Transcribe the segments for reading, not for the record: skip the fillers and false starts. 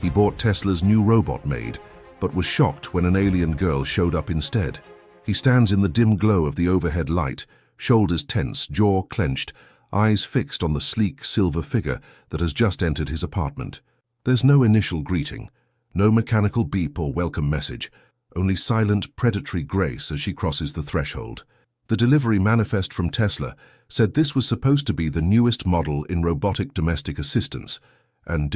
He bought Tesla's new robot Maid, but was shocked when an alien girl showed up instead. He stands in the dim glow of the overhead light, shoulders tense, jaw clenched, eyes fixed on the sleek silver figure that has just entered his apartment. There's no initial greeting, no mechanical beep or welcome message, only silent, predatory grace as she crosses the threshold. The delivery manifest from Tesla said this was supposed to be the newest model in robotic domestic assistance, and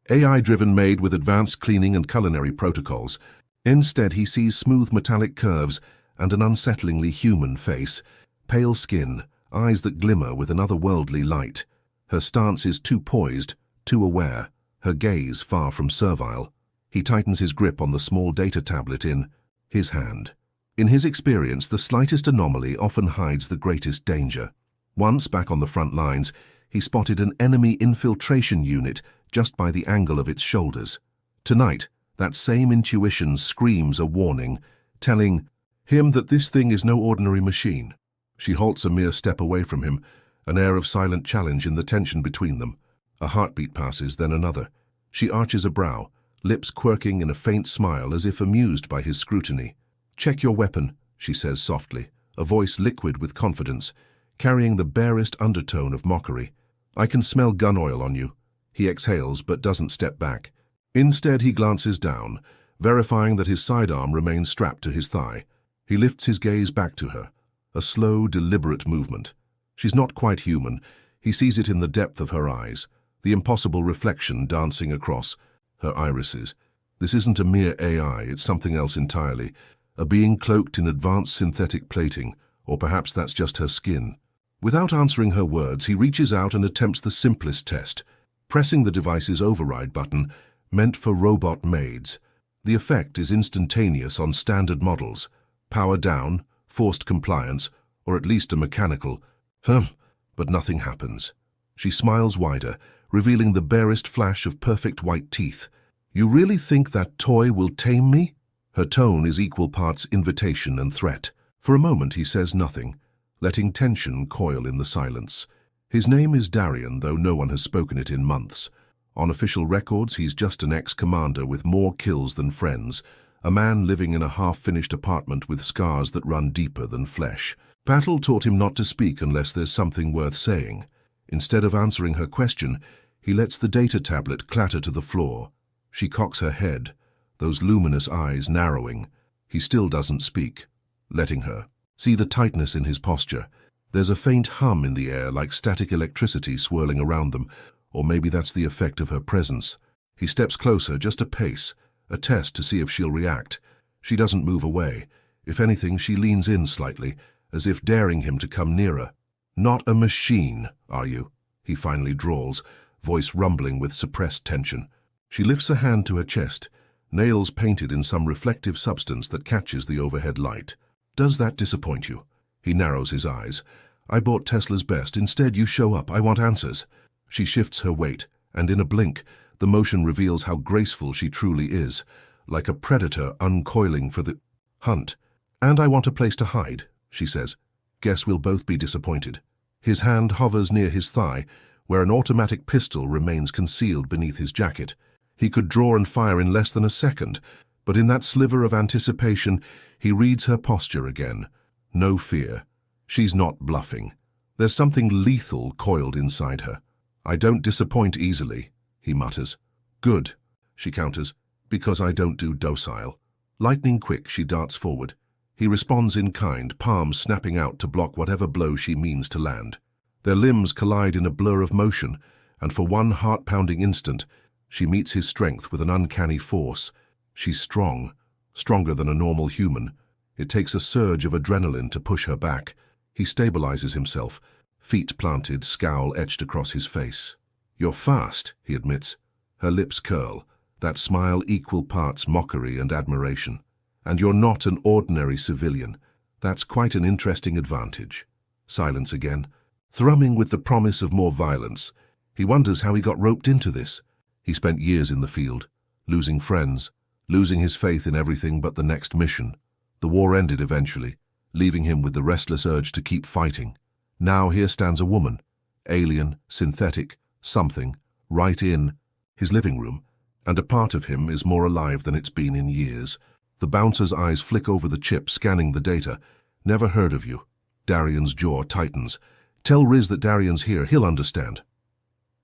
AI-driven Maid with advanced cleaning and culinary protocols. Instead, he sees smooth metallic curves and an unsettlingly human face, pale skin, eyes that glimmer with an otherworldly light. Her stance is too poised, too aware, her gaze far from servile. He tightens his grip on the small data tablet in his hand. In his experience, the slightest anomaly often hides the greatest danger. Once, back on the front lines, he spotted an enemy infiltration unit just by the angle of its shoulders. Tonight, that same intuition screams a warning, telling him that this thing is no ordinary machine. She halts a mere step away from him, an air of silent challenge in the tension between them. A heartbeat passes, then another. She arches a brow, lips quirking in a faint smile as if amused by his scrutiny. "Check your weapon," she says softly, a voice liquid with confidence, carrying the barest undertone of mockery. "I can smell gun oil on you." He exhales but doesn't step back. Instead, he glances down, verifying that his sidearm remains strapped to his thigh. He lifts his gaze back to her, a slow, deliberate movement. She's not quite human. He sees it in the depth of her eyes, the impossible reflection dancing across her irises. This isn't a mere AI, it's something else entirely, a being cloaked in advanced synthetic plating, or perhaps that's just her skin. Without answering her words, he reaches out and attempts the simplest test, pressing the device's override button, meant for robot maids. The effect is instantaneous on standard models. Power down, forced compliance, or at least a mechanical, but nothing happens. She smiles wider, revealing the barest flash of perfect white teeth. "You really think that toy will tame me?" Her tone is equal parts invitation and threat. For a moment he says nothing, letting tension coil in the silence. His name is Darian, though no one has spoken it in months. On official records, he's just an ex-commander with more kills than friends, a man living in a half-finished apartment with scars that run deeper than flesh. Battle taught him not to speak unless there's something worth saying. Instead of answering her question, he lets the data tablet clatter to the floor. She cocks her head, those luminous eyes narrowing. He still doesn't speak, letting her see the tightness in his posture. There's a faint hum in the air, like static electricity swirling around them, or maybe that's the effect of her presence. He steps closer, just a pace, a test to see if she'll react. She doesn't move away. If anything, she leans in slightly, as if daring him to come nearer. "Not a machine, are you?" he finally drawls, voice rumbling with suppressed tension. She lifts a hand to her chest, nails painted in some reflective substance that catches the overhead light. "Does that disappoint you?" He narrows his eyes. "I bought Tesla's best. Instead, you show up. I want answers." She shifts her weight, and in a blink, the motion reveals how graceful she truly is, like a predator uncoiling for the hunt. "And I want a place to hide," she says. "Guess we'll both be disappointed." His hand hovers near his thigh, where an automatic pistol remains concealed beneath his jacket. He could draw and fire in less than a second, but in that sliver of anticipation, he reads her posture again. No fear. She's not bluffing. There's something lethal coiled inside her. "I don't disappoint easily," he mutters. "Good," she counters, "because I don't do docile." Lightning quick, she darts forward. He responds in kind, palms snapping out to block whatever blow she means to land. Their limbs collide in a blur of motion, and for one heart-pounding instant, she meets his strength with an uncanny force. She's strong, stronger than a normal human. It takes a surge of adrenaline to push her back. He stabilizes himself, feet planted, scowl etched across his face. "You're fast," he admits. Her lips curl, that smile equal parts mockery and admiration. "And you're not an ordinary civilian. That's quite an interesting advantage." Silence again, thrumming with the promise of more violence. He wonders how he got roped into this. He spent years in the field, losing friends, losing his faith in everything but the next mission. The war ended eventually, leaving him with the restless urge to keep fighting. Now here stands a woman, alien, synthetic, something, right in his living room, and a part of him is more alive than it's been in years. The bouncer's eyes flick over the chip, scanning the data. Never heard of you. Darian's jaw tightens. Tell Riz that Darian's here, he'll understand.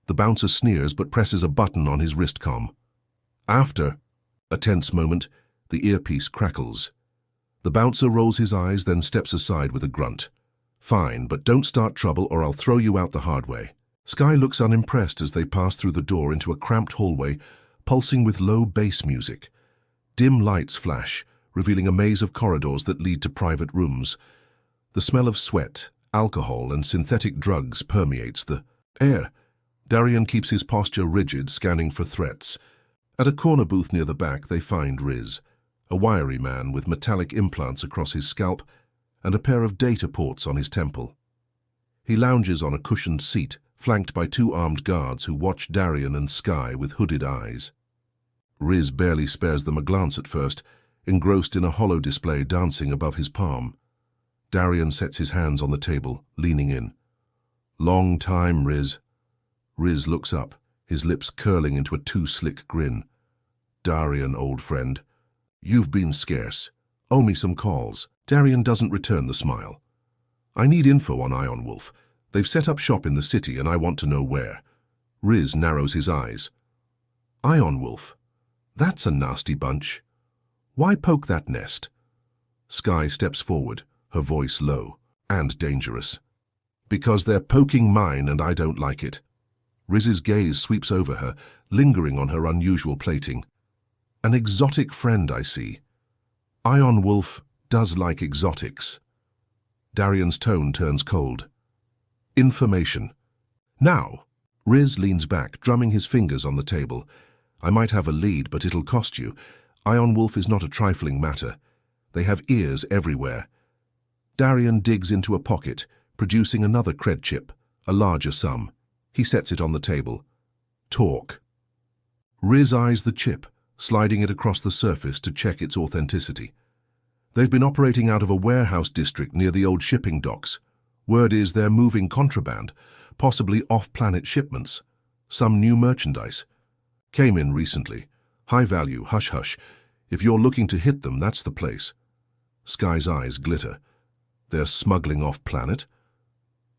The bouncer sneers but presses a button on his wrist comm. After a tense moment, the earpiece crackles. The bouncer rolls his eyes, then steps aside with a grunt. Fine, but don't start trouble or I'll throw you out the hard way. Sky looks unimpressed as they pass through the door into a cramped hallway, pulsing with low bass music. Dim lights flash, revealing a maze of corridors that lead to private rooms. The smell of sweat, alcohol, and synthetic drugs permeates the air. Darian keeps his posture rigid, scanning for threats. At a corner booth near the back, they find Riz, a wiry man with metallic implants across his scalp and a pair of data ports on his temple. He lounges on a cushioned seat, flanked by two armed guards who watch Darian and Sky with hooded eyes. Riz barely spares them a glance at first, engrossed in a holo display dancing above his palm. Darian sets his hands on the table, leaning in. Long time, Riz. Riz looks up, his lips curling into a too-slick grin. Darian, old friend. You've been scarce. Owe me some calls. Darian doesn't return the smile. I need info on Ion Wolf. They've set up shop in the city and I want to know where. Riz narrows his eyes. Ion Wolf. That's a nasty bunch. Why poke that nest? Sky steps forward, her voice low and dangerous. Because they're poking mine and I don't like it. Riz's gaze sweeps over her, lingering on her unusual plating. An exotic friend, I see. Ion Wolf does like exotics. Darian's tone turns cold. Information. Now. Riz leans back, drumming his fingers on the table. I might have a lead, but it'll cost you. Ion Wolf is not a trifling matter. They have ears everywhere. Darian digs into a pocket, producing another cred chip, a larger sum. He sets it on the table. Talk. Riz eyes the chip, sliding it across the surface to check its authenticity. They've been operating out of a warehouse district near the old shipping docks. Word is they're moving contraband, possibly off-planet shipments. Some new merchandise. Came in recently. High value, hush-hush. If you're looking to hit them, that's the place. Sky's eyes glitter. They're smuggling off-planet?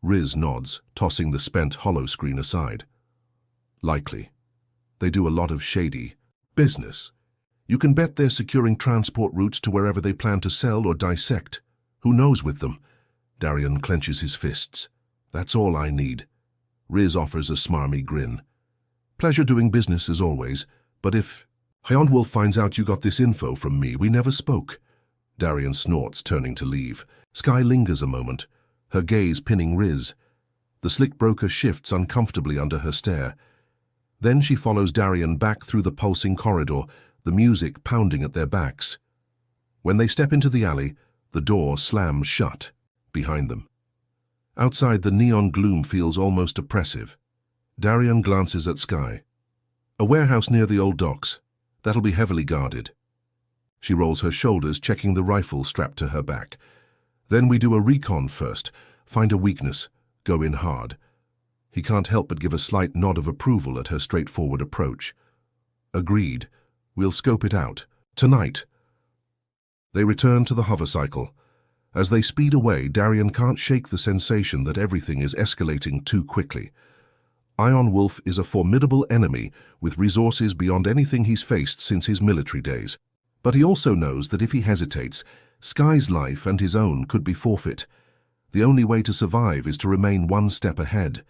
Riz nods, tossing the spent holo screen aside. Likely. They do a lot of shady business. You can bet they're securing transport routes to wherever they plan to sell or dissect. Who knows with them? Darian clenches his fists. That's all I need. Riz offers a smarmy grin. Pleasure doing business as always, but if Ion Wolf finds out you got this info from me, we never spoke. Darian snorts, turning to leave. Sky lingers a moment, her gaze pinning Riz. The slick broker shifts uncomfortably under her stare. Then she follows Darian back through the pulsing corridor, the music pounding at their backs. When they step into the alley, the door slams shut behind them. Outside, the neon gloom feels almost oppressive. Darian glances at Sky. A warehouse near the old docks. That'll be heavily guarded. She rolls her shoulders, checking the rifle strapped to her back. Then we do a recon first, find a weakness, go in hard. He can't help but give a slight nod of approval at her straightforward approach. Agreed. We'll scope it out. Tonight. They return to the hovercycle. As they speed away, Darian can't shake the sensation that everything is escalating too quickly. Ion Wolf is a formidable enemy with resources beyond anything he's faced since his military days. But he also knows that if he hesitates, Sky's life and his own could be forfeit. The only way to survive is to remain one step ahead,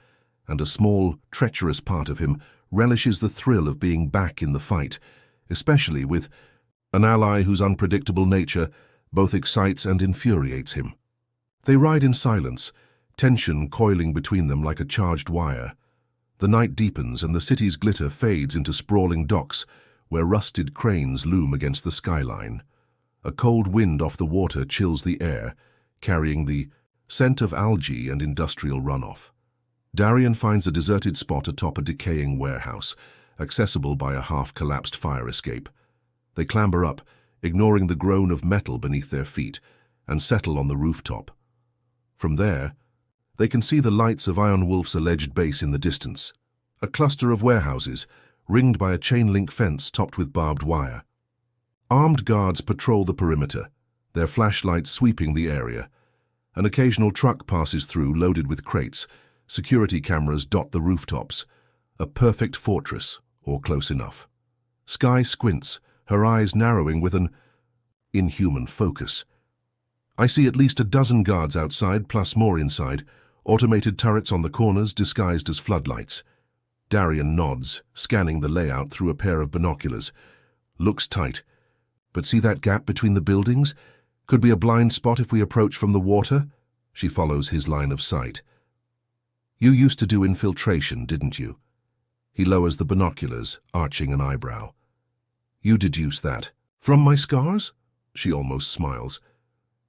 and a small, treacherous part of him relishes the thrill of being back in the fight, especially with an ally whose unpredictable nature both excites and infuriates him. They ride in silence, tension coiling between them like a charged wire. The night deepens and the city's glitter fades into sprawling docks where rusted cranes loom against the skyline. A cold wind off the water chills the air, carrying the scent of algae and industrial runoff. Darian finds a deserted spot atop a decaying warehouse, accessible by a half-collapsed fire escape. They clamber up, ignoring the groan of metal beneath their feet, and settle on the rooftop. From there, they can see the lights of Ion Wolf's alleged base in the distance. A cluster of warehouses, ringed by a chain-link fence topped with barbed wire. Armed guards patrol the perimeter, their flashlights sweeping the area. An occasional truck passes through loaded with crates. Security cameras dot the rooftops. A perfect fortress, or close enough. Skye squints, her eyes narrowing with an inhuman focus. I see at least a dozen guards outside, plus more inside, automated turrets on the corners disguised as floodlights. Darian nods, scanning the layout through a pair of binoculars. Looks tight. But see that gap between the buildings? Could be a blind spot if we approach from the water. She follows his line of sight. You used to do infiltration, didn't you? He lowers the binoculars, arching an eyebrow. You deduce that. From my scars? She almost smiles.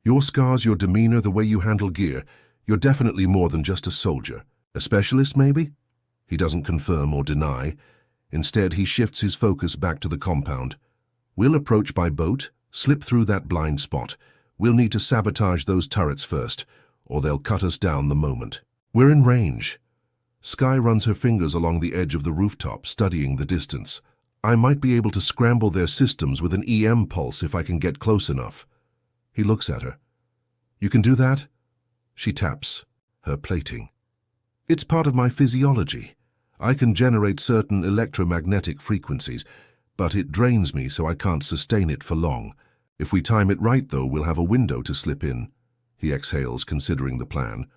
Your scars, your demeanor, the way you handle gear. You're definitely more than just a soldier. A specialist, maybe? He doesn't confirm or deny. Instead, he shifts his focus back to the compound. We'll approach by boat, slip through that blind spot. We'll need to sabotage those turrets first, or they'll cut us down the moment. We're in range. Skye runs her fingers along the edge of the rooftop, studying the distance. I might be able to scramble their systems with an EM pulse if I can get close enough. He looks at her. You can do that? She taps, her plating. It's part of my physiology. I can generate certain electromagnetic frequencies, but it drains me so I can't sustain it for long. If we time it right, though, we'll have a window to slip in. He exhales, considering the plan.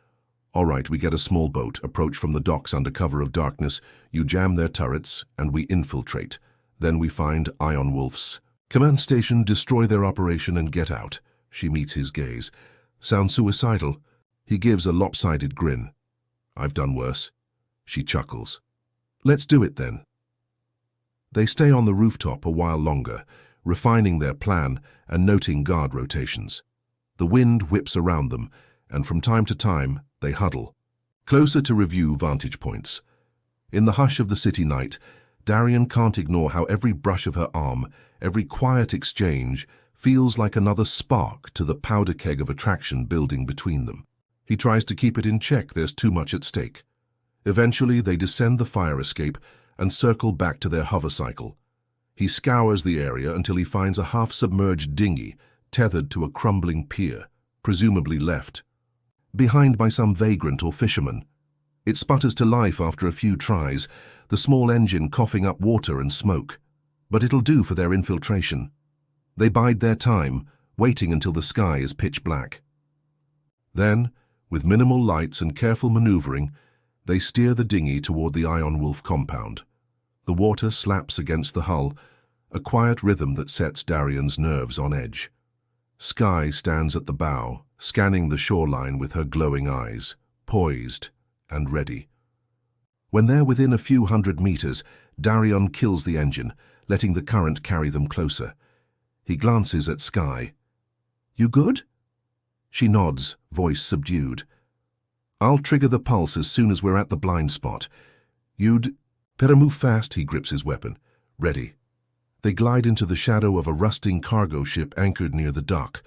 All right, we get a small boat, approach from the docks under cover of darkness, you jam their turrets, and we infiltrate. Then we find Ion Wolf's command station, destroy their operation, and get out. She meets his gaze. Sounds suicidal. He gives a lopsided grin. I've done worse. She chuckles. Let's do it then. They stay on the rooftop a while longer, refining their plan and noting guard rotations. The wind whips around them, and from time to time, they huddle, closer to review vantage points. In the hush of the city night, Darian can't ignore how every brush of her arm, every quiet exchange, feels like another spark to the powder keg of attraction building between them. He tries to keep it in check, there's too much at stake. Eventually, they descend the fire escape and circle back to their hover cycle. He scours the area until he finds a half-submerged dinghy tethered to a crumbling pier, presumably left behind by some vagrant or fisherman. It sputters to life after a few tries, the small engine coughing up water and smoke. But it'll do for their infiltration. They bide their time, waiting until the sky is pitch black. Then, with minimal lights and careful maneuvering, they steer the dinghy toward the Ion Wolf compound. The water slaps against the hull, a quiet rhythm that sets Darian's nerves on edge. Skye stands at the bow, scanning the shoreline with her glowing eyes, poised and ready. When they're within a few hundred meters, Darian kills the engine, letting the current carry them closer. He glances at Skye. You good? She nods, voice subdued. I'll trigger the pulse as soon as we're at the blind spot. You'd better move fast, he grips his weapon. Ready. They glide into the shadow of a rusting cargo ship anchored near the dock.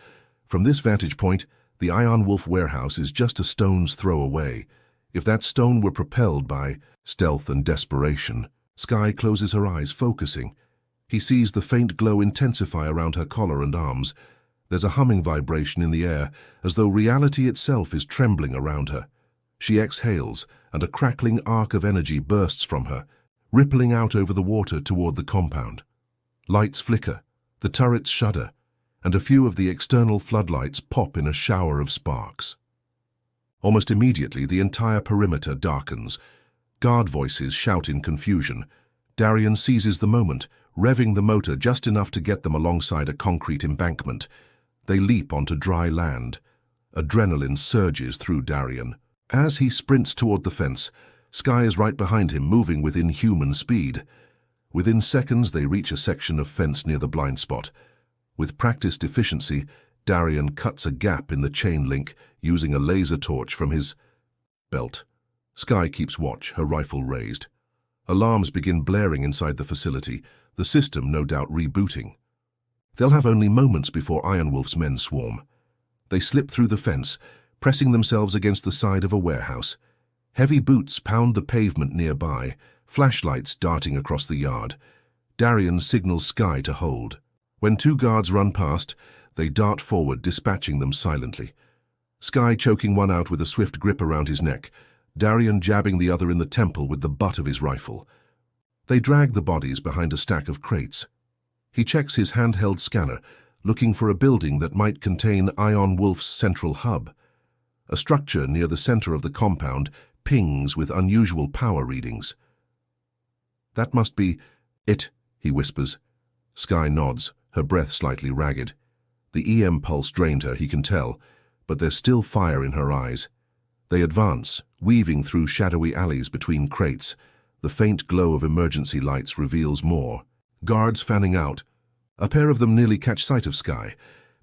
From this vantage point, the Ion Wolf warehouse is just a stone's throw away. If that stone were propelled by stealth and desperation, Skye closes her eyes, focusing. He sees the faint glow intensify around her collar and arms. There's a humming vibration in the air, as though reality itself is trembling around her. She exhales, and a crackling arc of energy bursts from her, rippling out over the water toward the compound. Lights flicker, the turrets shudder, and a few of the external floodlights pop in a shower of sparks. Almost immediately, the entire perimeter darkens. Guard voices shout in confusion. Darian seizes the moment, revving the motor just enough to get them alongside a concrete embankment. They leap onto dry land. Adrenaline surges through Darian. As he sprints toward the fence, Skye is right behind him, moving with inhuman speed. Within seconds, they reach a section of fence near the blind spot. With practiced efficiency, Darian cuts a gap in the chain link using a laser torch from his belt. Skye keeps watch, her rifle raised. Alarms begin blaring inside the facility, the system no doubt rebooting. They'll have only moments before Iron Wolf's men swarm. They slip through the fence, pressing themselves against the side of a warehouse. Heavy boots pound the pavement nearby, flashlights darting across the yard. Darian signals Skye to hold. When two guards run past, they dart forward, dispatching them silently. Skye choking one out with a swift grip around his neck, Darian jabbing the other in the temple with the butt of his rifle. They drag the bodies behind a stack of crates. He checks his handheld scanner, looking for a building that might contain Ion Wolf's central hub. A structure near the center of the compound pings with unusual power readings. "That must be it," he whispers. Skye nods, her breath slightly ragged. The EM pulse drained her, he can tell, but there's still fire in her eyes. They advance, weaving through shadowy alleys between crates. The faint glow of emergency lights reveals more. Guards fanning out. A pair of them nearly catch sight of Skye,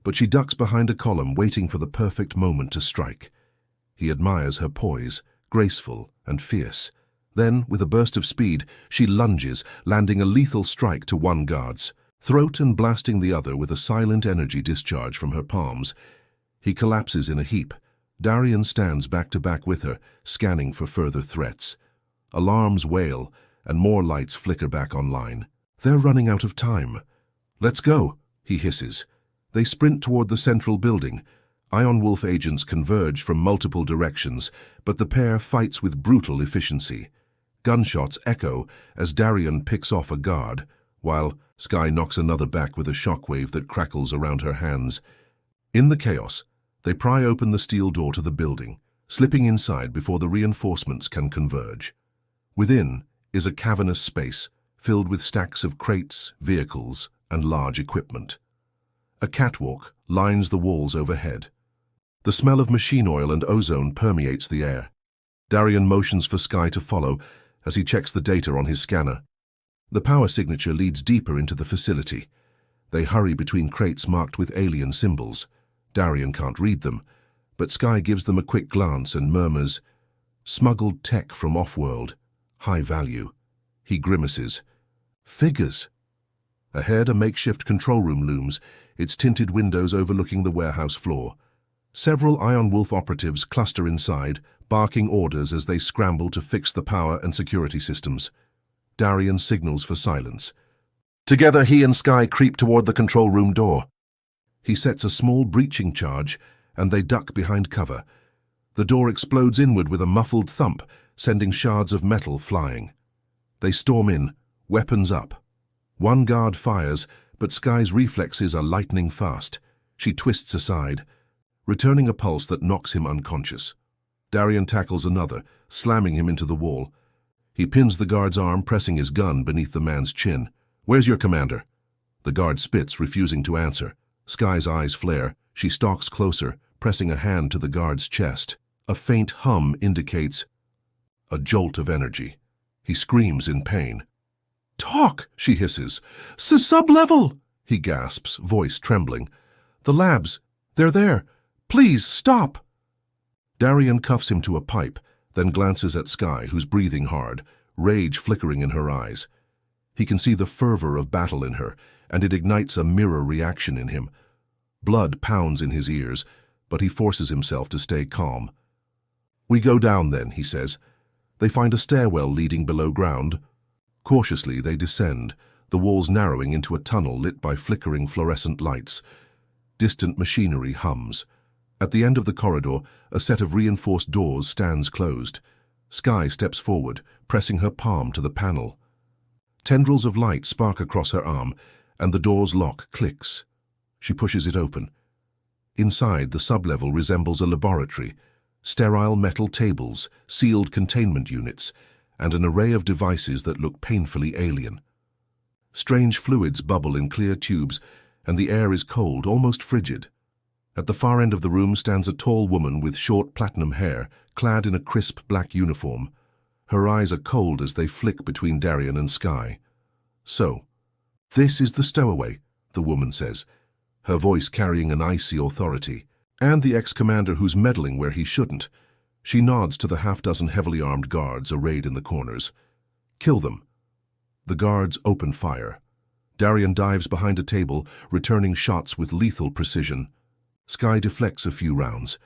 but she ducks behind a column, waiting for the perfect moment to strike. He admires her poise, graceful and fierce. Then, with a burst of speed, she lunges, landing a lethal strike to one guard's throat and blasting the other with a silent energy discharge from her palms. He collapses in a heap. Darian stands back to back with her, scanning for further threats. Alarms wail, and more lights flicker back online. They're running out of time. "Let's go," he hisses. They sprint toward the central building. Ion Wolf agents converge from multiple directions, but the pair fights with brutal efficiency. Gunshots echo as Darian picks off a guard, while Skye knocks another back with a shockwave that crackles around her hands. In the chaos, they pry open the steel door to the building, slipping inside before the reinforcements can converge. Within is a cavernous space filled with stacks of crates, vehicles, and large equipment. A catwalk lines the walls overhead. The smell of machine oil and ozone permeates the air. Darian motions for Skye to follow as he checks the data on his scanner. The power signature leads deeper into the facility. They hurry between crates marked with alien symbols. Darian can't read them, but Skye gives them a quick glance and murmurs, "Smuggled tech from off-world. High value." He grimaces. "Figures." Ahead, a makeshift control room looms, its tinted windows overlooking the warehouse floor. Several Ion Wolf operatives cluster inside, barking orders as they scramble to fix the power and security systems. Darian signals for silence. Together, he and Skye creep toward the control room door. He sets a small breaching charge, and they duck behind cover. The door explodes inward with a muffled thump, sending shards of metal flying. They storm in, weapons up. One guard fires, but Skye's reflexes are lightning fast. She twists aside, returning a pulse that knocks him unconscious. Darian tackles another, slamming him into the wall. He pins the guard's arm, pressing his gun beneath the man's chin. "Where's your commander?" The guard spits, refusing to answer. Skye's eyes flare. She stalks closer, pressing a hand to the guard's chest. A faint hum indicates a jolt of energy. He screams in pain. "Talk!" she hisses. "Sub-level!" he gasps, voice trembling. "The labs, they're there. Please, stop!" Darian cuffs him to a pipe, then glances at Skye, who's breathing hard, rage flickering in her eyes. He can see the fervor of battle in her, and it ignites a mirror reaction in him. Blood pounds in his ears, but he forces himself to stay calm. "We go down then," he says. They find a stairwell leading below ground. Cautiously, they descend, the walls narrowing into a tunnel lit by flickering fluorescent lights. Distant machinery hums. At the end of the corridor, a set of reinforced doors stands closed. Skye steps forward, pressing her palm to the panel. Tendrils of light spark across her arm, and the door's lock clicks. She pushes it open. Inside, the sublevel resembles a laboratory. Sterile metal tables, sealed containment units, and an array of devices that look painfully alien. Strange fluids bubble in clear tubes, and the air is cold, almost frigid. At the far end of the room stands a tall woman with short platinum hair, clad in a crisp black uniform. Her eyes are cold as they flick between Darian and Skye. "So, this is the stowaway," the woman says, her voice carrying an icy authority. "And the ex-commander who's meddling where he shouldn't." She nods to the half-dozen heavily armed guards arrayed in the corners. "Kill them." The guards open fire. Darian dives behind a table, returning shots with lethal precision. Skye deflects a few rounds,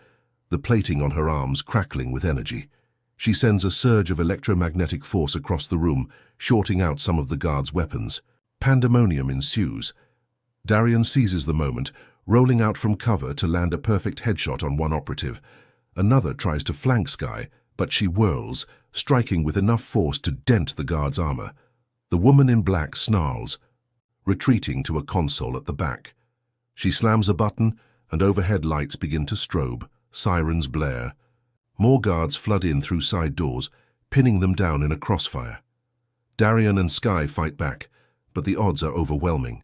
the plating on her arms crackling with energy. She sends a surge of electromagnetic force across the room, shorting out some of the guards' weapons. Pandemonium ensues. Darian seizes the moment, rolling out from cover to land a perfect headshot on one operative. Another tries to flank Skye, but she whirls, striking with enough force to dent the guard's armor. The woman in black snarls, retreating to a console at the back. She slams a button, and overhead lights begin to strobe, sirens blare. More guards flood in through side doors, pinning them down in a crossfire. Darian and Skye fight back, but the odds are overwhelming.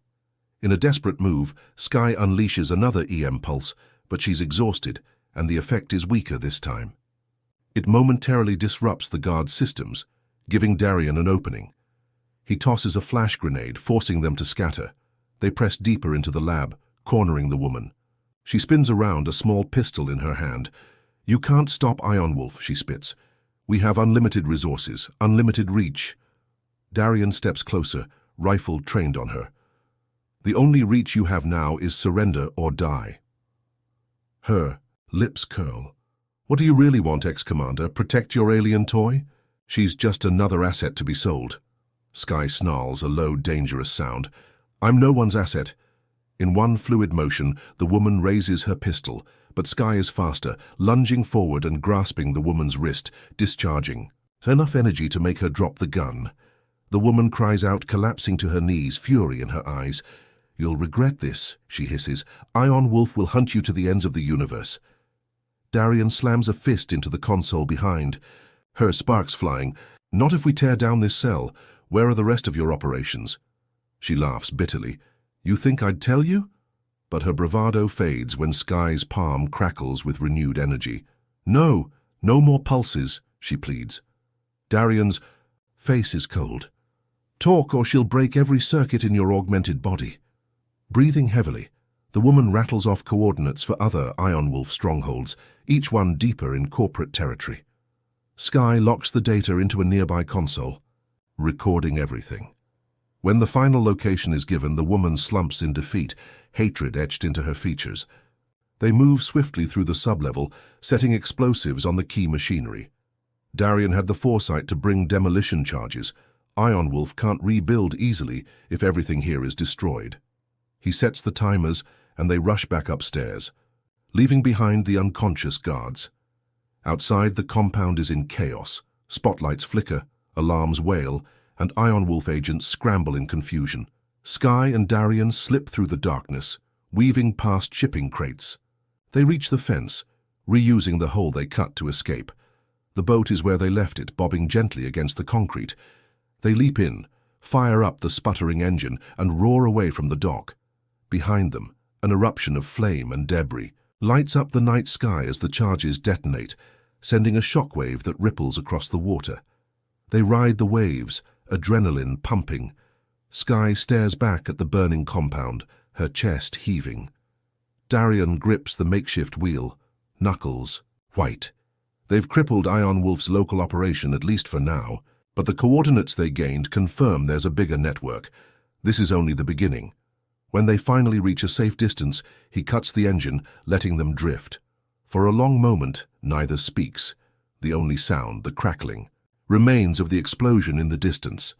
In a desperate move, Skye unleashes another EM pulse, but she's exhausted, and the effect is weaker this time. It momentarily disrupts the guard's systems, giving Darian an opening. He tosses a flash grenade, forcing them to scatter. They press deeper into the lab, cornering the woman. She spins around, a small pistol in her hand. "You can't stop Iron Wolf," she spits. "We have unlimited resources, unlimited reach." Darian steps closer, rifle trained on her. "The only reach you have now is surrender or die." Her lips curl. "What do you really want, ex-commander? Protect your alien toy?" "She's just another asset to be sold." Skye snarls, a low, dangerous sound. "I'm no one's asset." In one fluid motion, the woman raises her pistol, but Skye is faster, lunging forward and grasping the woman's wrist, discharging. Enough energy to make her drop the gun. The woman cries out, collapsing to her knees, fury in her eyes. "You'll regret this," she hisses. "Iron Wolf will hunt you to the ends of the universe." Darian slams a fist into the console behind. Her sparks flying. "Not if we tear down this cell. Where are the rest of your operations?" She laughs bitterly. "You think I'd tell you?" But her bravado fades when Skye's palm crackles with renewed energy. "No, no more pulses," she pleads. Darian's face is cold. "Talk or she'll break every circuit in your augmented body." Breathing heavily, the woman rattles off coordinates for other Iron Wolf strongholds, each one deeper in corporate territory. Skye locks the data into a nearby console, recording everything. When the final location is given, the woman slumps in defeat, hatred etched into her features. They move swiftly through the sublevel, setting explosives on the key machinery. Darian had the foresight to bring demolition charges. Iron Wolf can't rebuild easily if everything here is destroyed. He sets the timers, and they rush back upstairs, leaving behind the unconscious guards. Outside, the compound is in chaos. Spotlights flicker, alarms wail, and Iron Wolf agents scramble in confusion. Skye and Darian slip through the darkness, weaving past shipping crates. They reach the fence, reusing the hole they cut to escape. The boat is where they left it, bobbing gently against the concrete. They leap in, fire up the sputtering engine, and roar away from the dock. Behind them, an eruption of flame and debris lights up the night sky as the charges detonate, sending a shockwave that ripples across the water. They ride the waves, adrenaline pumping. Skye stares back at the burning compound, her chest heaving. Darian grips the makeshift wheel, knuckles white. They've crippled Iron Wolf's local operation, at least for now, but the coordinates they gained confirm there's a bigger network. This is only the beginning. When they finally reach a safe distance, he cuts the engine, letting them drift. For a long moment, neither speaks. The only sound, the crackling, remains of the explosion in the distance.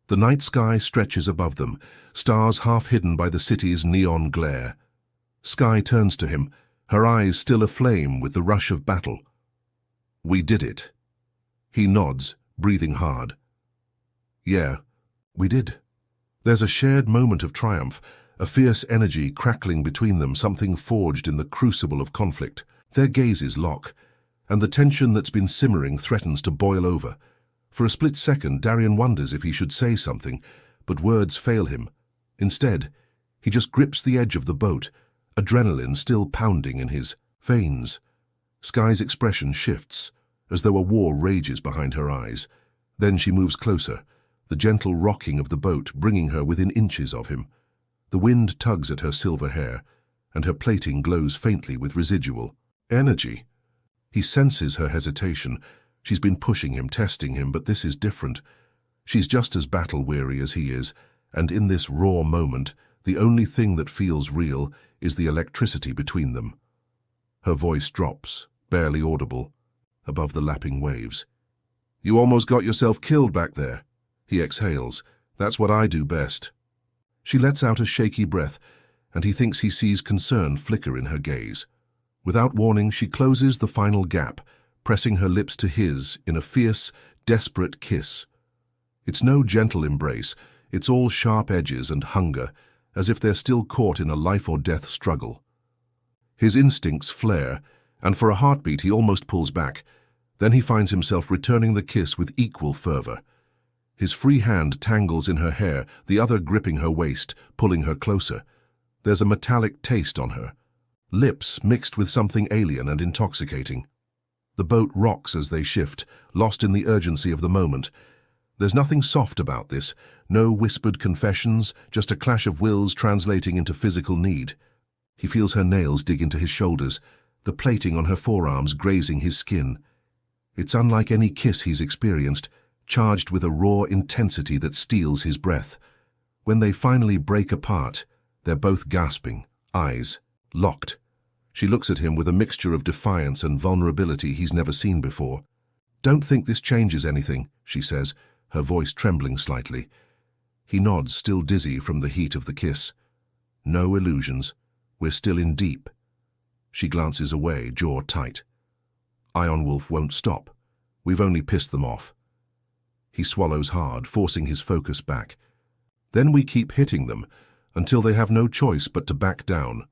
The night sky stretches above them, stars half hidden by the city's neon glare. Skye turns to him, her eyes still aflame with the rush of battle. "We did it." He nods, breathing hard. "Yeah, we did." There's a shared moment of triumph, a fierce energy crackling between them, something forged in the crucible of conflict. Their gazes lock, and the tension that's been simmering threatens to boil over. For a split second, Darian wonders if he should say something, but words fail him. Instead, he just grips the edge of the boat, adrenaline still pounding in his veins. Skye's expression shifts, as though a war rages behind her eyes. Then she moves closer, the gentle rocking of the boat bringing her within inches of him. The wind tugs at her silver hair, and her plating glows faintly with residual energy. He senses her hesitation. She's been pushing him, testing him, but this is different. She's just as battle-weary as he is, and in this raw moment, the only thing that feels real is the electricity between them. Her voice drops, barely audible. above the lapping waves. "You almost got yourself killed back there." He exhales. "That's what I do best." She lets out a shaky breath, and he thinks he sees concern flicker in her gaze. Without warning, she closes the final gap, pressing her lips to his in a fierce, desperate kiss. It's no gentle embrace, it's all sharp edges and hunger, as if they're still caught in a life-or-death struggle. His instincts flare, and for a heartbeat he almost pulls back. Then he finds himself returning the kiss with equal fervor. His free hand tangles in her hair, the other gripping her waist, pulling her closer. There's a metallic taste on her. Lips mixed with something alien and intoxicating. The boat rocks as they shift, lost in the urgency of the moment. There's nothing soft about this, no whispered confessions, just a clash of wills translating into physical need. He feels her nails dig into his shoulders, the plating on her forearms grazing his skin. It's unlike any kiss he's experienced, charged with a raw intensity that steals his breath. When they finally break apart, they're both gasping, eyes locked. She looks at him with a mixture of defiance and vulnerability he's never seen before. "Don't think this changes anything," she says, her voice trembling slightly. He nods, still dizzy from the heat of the kiss. "No illusions. We're still in deep." She glances away, jaw tight. "Iron Wolf won't stop. We've only pissed them off." He swallows hard, forcing his focus back. "Then we keep hitting them, until they have no choice but to back down."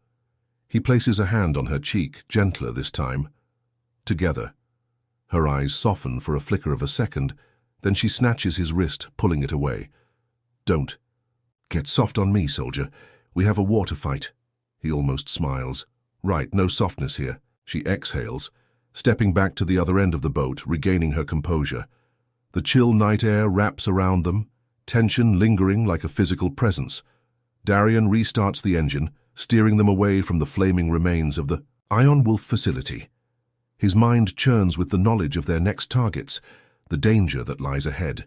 He places a hand on her cheek, gentler this time. Together. Her eyes soften for a flicker of a second, then she snatches his wrist, pulling it away. "Don't. Get soft on me, soldier. We have a war to fight." He almost smiles. "Right, no softness here." She exhales, stepping back to the other end of the boat, regaining her composure. The chill night air wraps around them, tension lingering like a physical presence. Darian restarts the engine, steering them away from the flaming remains of the Iron Wolf facility. His mind churns with the knowledge of their next targets, the danger that lies ahead.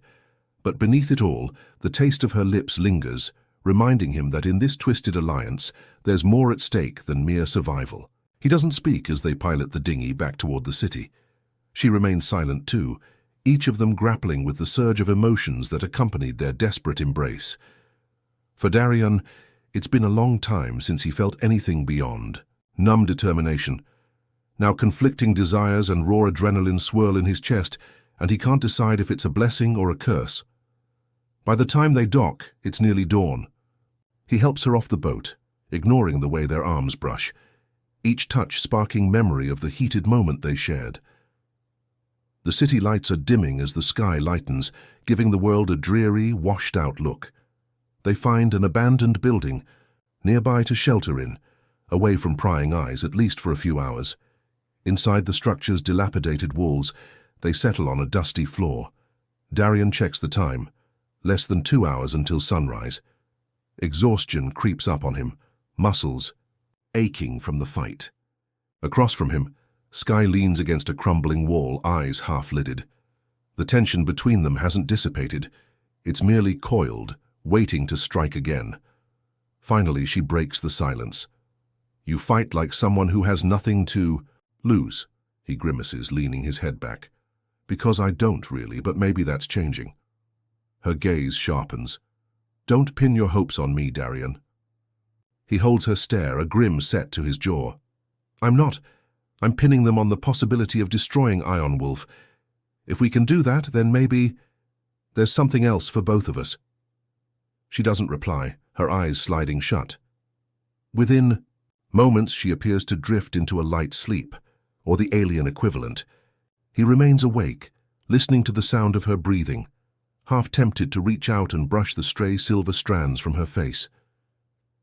But beneath it all, the taste of her lips lingers, reminding him that in this twisted alliance, there's more at stake than mere survival. He doesn't speak as they pilot the dinghy back toward the city. She remains silent too, each of them grappling with the surge of emotions that accompanied their desperate embrace. For Darian, it's been a long time since he felt anything beyond numb determination. Now conflicting desires and raw adrenaline swirl in his chest, and he can't decide if it's a blessing or a curse. By the time they dock, it's nearly dawn. He helps her off the boat, ignoring the way their arms brush, each touch sparking memory of the heated moment they shared. The city lights are dimming as the sky lightens, giving the world a dreary, washed-out look. They find an abandoned building, nearby to shelter in, away from prying eyes, at least for a few hours. Inside the structure's dilapidated walls, they settle on a dusty floor. Darian checks the time. Less than 2 hours until sunrise. Exhaustion creeps up on him, muscles aching from the fight. Across from him, Sky leans against a crumbling wall, eyes half-lidded. The tension between them hasn't dissipated. It's merely coiled, waiting to strike again. Finally, she breaks the silence. "You fight like someone who has nothing to lose," he grimaces, leaning his head back. "Because I don't really, but maybe that's changing." Her gaze sharpens. "Don't pin your hopes on me, Darian." He holds her stare, a grim set to his jaw. "I'm not. I'm pinning them on the possibility of destroying Iron Wolf. If we can do that, then maybe there's something else for both of us." She doesn't reply, her eyes sliding shut. Within moments, she appears to drift into a light sleep, or the alien equivalent. He remains awake, listening to the sound of her breathing, half tempted to reach out and brush the stray silver strands from her face.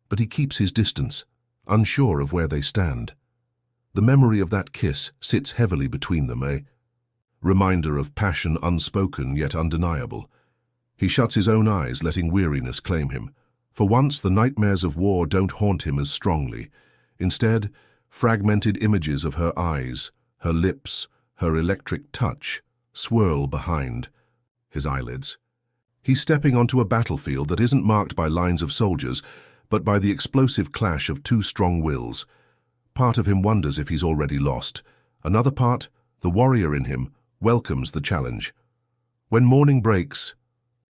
But he keeps his distance, unsure of where they stand. The memory of that kiss sits heavily between them, a reminder of passion unspoken yet undeniable. He shuts his own eyes, letting weariness claim him. For once, the nightmares of war don't haunt him as strongly. Instead, fragmented images of her eyes, her lips, her electric touch, swirl behind his eyelids. He's stepping onto a battlefield that isn't marked by lines of soldiers, but by the explosive clash of two strong wills. Part of him wonders if he's already lost. Another part The warrior in him welcomes the challenge. When morning breaks,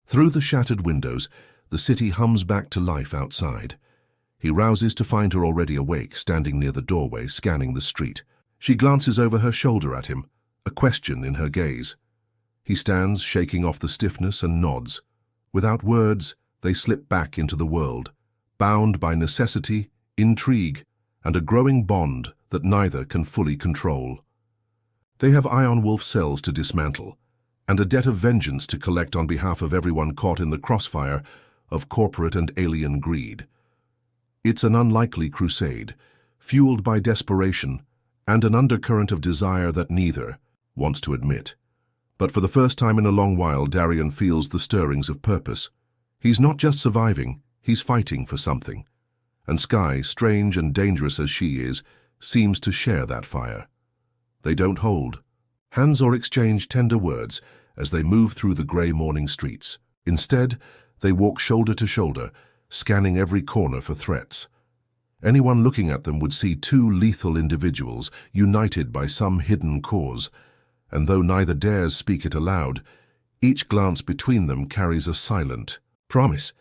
through the shattered windows, the city hums back to life outside. He rouses to find her already awake, standing near the doorway, scanning the street. She glances over her shoulder at him, a question in her gaze. He stands, shaking off the stiffness, and nods. Without words, they slip back into the world, bound by necessity, intrigue, and a growing bond that neither can fully control. They have Iron Wolf cells to dismantle, and a debt of vengeance to collect on behalf of everyone caught in the crossfire of corporate and alien greed. It's an unlikely crusade, fueled by desperation and an undercurrent of desire that neither wants to admit. But for the first time in a long while, Darian feels the stirrings of purpose. He's not just surviving, he's fighting for something. And Skye, strange and dangerous as she is, seems to share that fire. They don't hold hands or exchange tender words as they move through the grey morning streets. Instead, they walk shoulder to shoulder, scanning every corner for threats. Anyone looking at them would see two lethal individuals united by some hidden cause, and though neither dares speak it aloud, each glance between them carries a silent promise.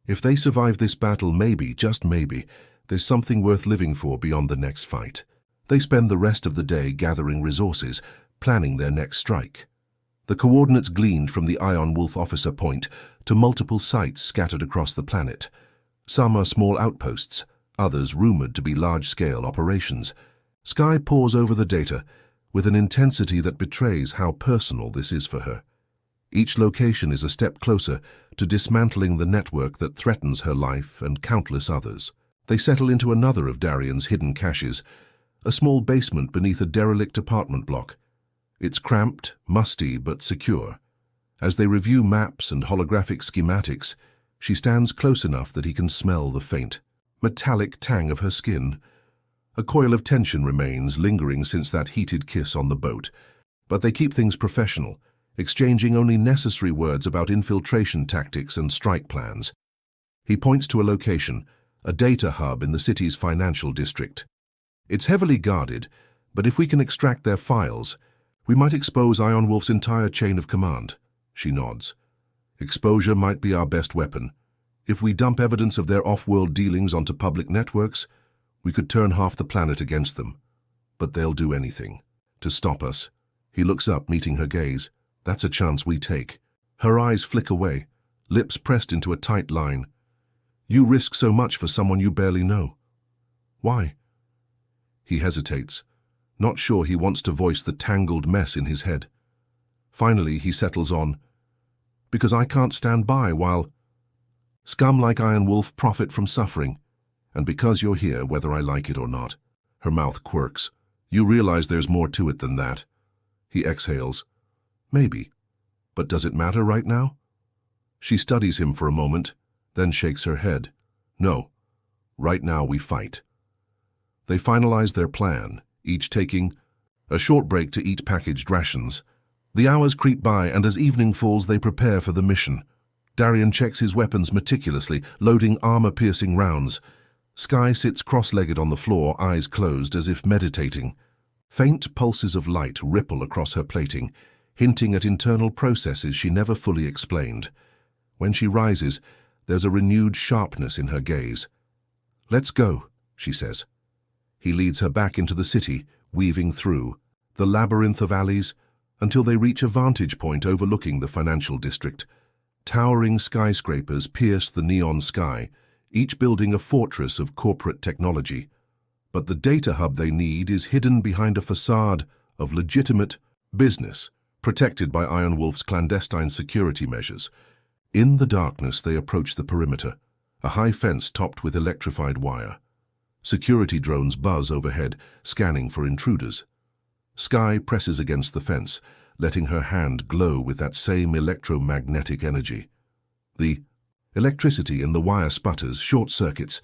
If they survive this battle, maybe, just maybe, there's something worth living for beyond the next fight. They spend the rest of the day gathering resources, planning their next strike. The coordinates gleaned from the Iron Wolf officer point to multiple sites scattered across the planet. Some are small outposts, others rumored to be large-scale operations. Skye pores over the data with an intensity that betrays how personal this is for her. Each location is a step closer to dismantling the network that threatens her life and countless others. They settle into another of Darian's hidden caches, a small basement beneath a derelict apartment block. It's cramped, musty, but secure. As they review maps and holographic schematics, she stands close enough that he can smell the faint, metallic tang of her skin. A coil of tension remains, lingering since that heated kiss on the boat, but they keep things professional, exchanging only necessary words about infiltration tactics and strike plans. He points to a location, a data hub in the city's financial district. It's heavily guarded, but if we can extract their files, we might expose Iron Wolf's entire chain of command. She nods. Exposure might be our best weapon. If we dump evidence of their off-world dealings onto public networks, we could turn half the planet against them. But they'll do anything to stop us. He looks up, meeting her gaze. That's a chance we take. Her eyes flick away, lips pressed into a tight line. You risk so much for someone you barely know. Why? He hesitates, not sure he wants to voice the tangled mess in his head. Finally, he settles on, because I can't stand by while scum like Iron Wolf profit from suffering, and because you're here, whether I like it or not. Her mouth quirks. You realize there's more to it than that. He exhales. Maybe. But does it matter right now? She studies him for a moment, then shakes her head. No. Right now we fight. They finalize their plan, each taking a short break to eat packaged rations. The hours creep by, and as evening falls, they prepare for the mission. Darian checks his weapons meticulously, loading armor-piercing rounds. Skye sits cross-legged on the floor, eyes closed, as if meditating. Faint pulses of light ripple across her plating, hinting at internal processes she never fully explained. When she rises, there's a renewed sharpness in her gaze. "Let's go," she says. He leads her back into the city, weaving through the labyrinth of alleys until they reach a vantage point overlooking the financial district. Towering skyscrapers pierce the neon sky, each building a fortress of corporate technology. But the data hub they need is hidden behind a facade of legitimate business, protected by Iron Wolf's clandestine security measures. In the darkness, they approach the perimeter, a high fence topped with electrified wire. Security drones buzz overhead, scanning for intruders. Skye presses against the fence, letting her hand glow with that same electromagnetic energy. The electricity in the wire sputters, short circuits.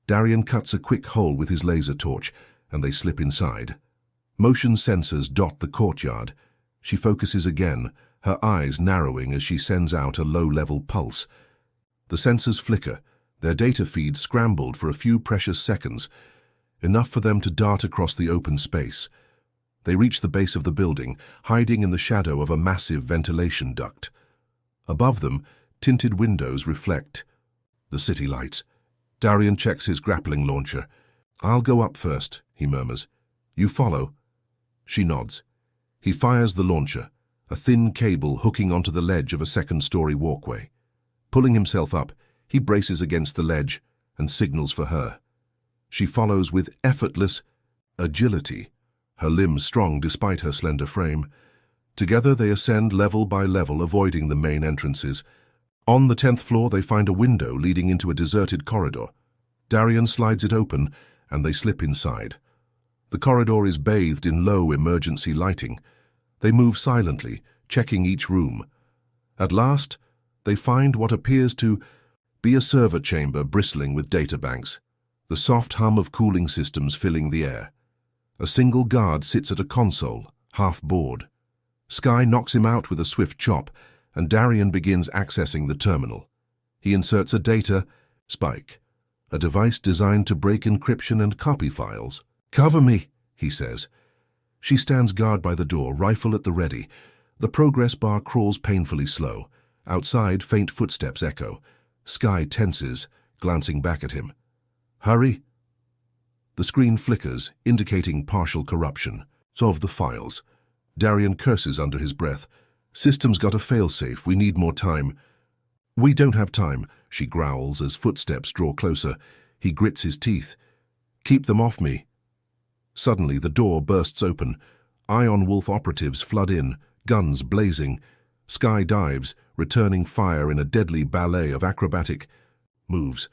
Darian cuts a quick hole with his laser torch, and they slip inside. Motion sensors dot the courtyard. She focuses again, her eyes narrowing as she sends out a low-level pulse. The sensors flicker, their data feed scrambled for a few precious seconds, enough for them to dart across the open space. They reach the base of the building, hiding in the shadow of a massive ventilation duct. Above them, tinted windows reflect the city lights. Darian checks his grappling launcher. "I'll go up first," he murmurs. "You follow?" She nods. He fires the launcher, a thin cable hooking onto the ledge of a second-story walkway. Pulling himself up, he braces against the ledge and signals for her. She follows with effortless agility, her limbs strong despite her slender frame. Together they ascend level by level, avoiding the main entrances. On the 10th floor they find a window leading into a deserted corridor. Darian slides it open, and they slip inside. The corridor is bathed in low emergency lighting. They move silently, checking each room. At last, they find what appears to be a server chamber bristling with databanks, the soft hum of cooling systems filling the air. A single guard sits at a console, half bored. Skye knocks him out with a swift chop, and Darian begins accessing the terminal. He inserts a data spike, a device designed to break encryption and copy files. "Cover me," he says. She stands guard by the door, rifle at the ready. The progress bar crawls painfully slow. Outside, faint footsteps echo. Skye tenses, glancing back at him. "Hurry." The screen flickers, indicating partial corruption. Of the files. Darian curses under his breath. "System's got a failsafe. We need more time." "We don't have time," she growls as footsteps draw closer. He grits his teeth. "Keep them off me." Suddenly, the door bursts open. Ion Wolf operatives flood in, guns blazing. Skye dives, returning fire in a deadly ballet of acrobatic moves.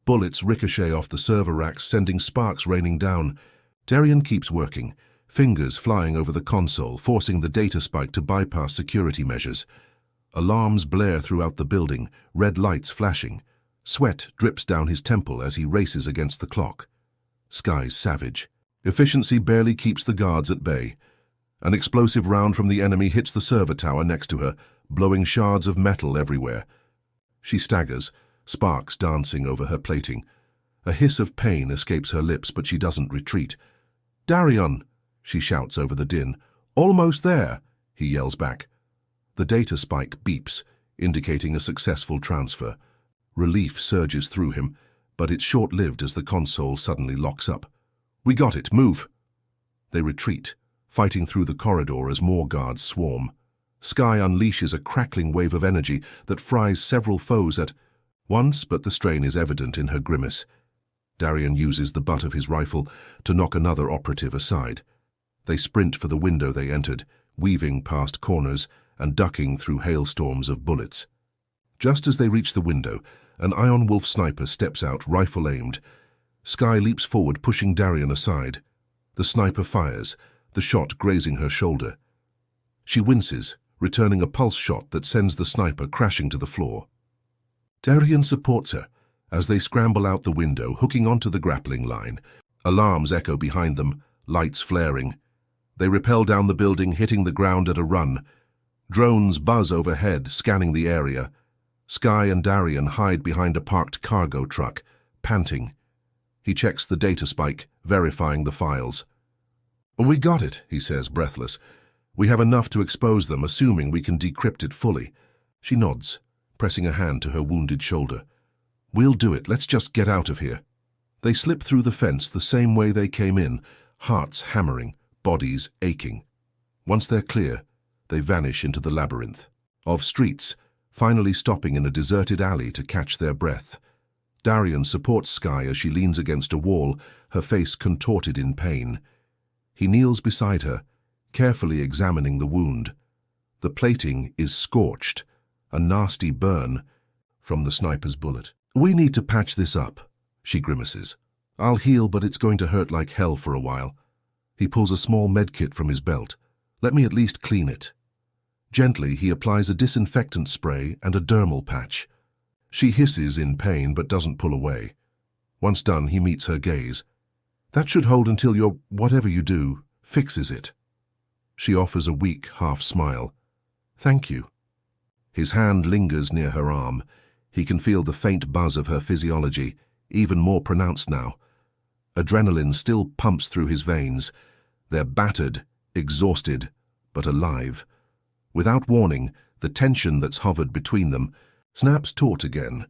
Bullets ricochet off the server racks, sending sparks raining down. Darian keeps working, fingers flying over the console, forcing the data spike to bypass security measures. Alarms blare throughout the building, red lights flashing. Sweat drips down his temple as he races against the clock. Skye's savage. Efficiency barely keeps the guards at bay. An explosive round from the enemy hits the server tower next to her, blowing shards of metal everywhere. She staggers, sparks dancing over her plating. A hiss of pain escapes her lips, but she doesn't retreat. "Darian!" she shouts over the din. "Almost there!" he yells back. The data spike beeps, indicating a successful transfer. Relief surges through him, but it's short-lived as the console suddenly locks up. "We got it, move!" They retreat, fighting through the corridor as more guards swarm. Skye unleashes a crackling wave of energy that fries several foes at once, but the strain is evident in her grimace. Darian uses the butt of his rifle to knock another operative aside. They sprint for the window they entered, weaving past corners and ducking through hailstorms of bullets. Just as they reach the window, an Ion Wolf sniper steps out, rifle aimed. Skye leaps forward, pushing Darian aside. The sniper fires, the shot grazing her shoulder. She winces, returning a pulse shot that sends the sniper crashing to the floor. Darian supports her as they scramble out the window, hooking onto the grappling line. Alarms echo behind them, lights flaring. They rappel down the building, hitting the ground at a run. Drones buzz overhead, scanning the area. Skye and Darian hide behind a parked cargo truck, panting. He checks the data spike, verifying the files. "We got it," he says, breathless. "We have enough to expose them, assuming we can decrypt it fully." She nods, pressing a hand to her wounded shoulder. "We'll do it. Let's just get out of here." They slip through the fence the same way they came in, hearts hammering, bodies aching. Once they're clear, they vanish into the labyrinth of streets, finally stopping in a deserted alley to catch their breath. Darian supports Skye as she leans against a wall, her face contorted in pain. He kneels beside her, carefully examining the wound. The plating is scorched, a nasty burn from the sniper's bullet. "We need to patch this up," she grimaces. "I'll heal, but it's going to hurt like hell for a while." He pulls a small medkit from his belt. "Let me at least clean it." Gently, he applies a disinfectant spray and a dermal patch. She hisses in pain but doesn't pull away. Once done, he meets her gaze. "That should hold until your whatever you do fixes it." She offers a weak half smile. "Thank you." His hand lingers near her arm. He can feel the faint buzz of her physiology, even more pronounced now. Adrenaline still pumps through his veins. They're battered, exhausted, but alive. Without warning, the tension that's hovered between them snaps taut again.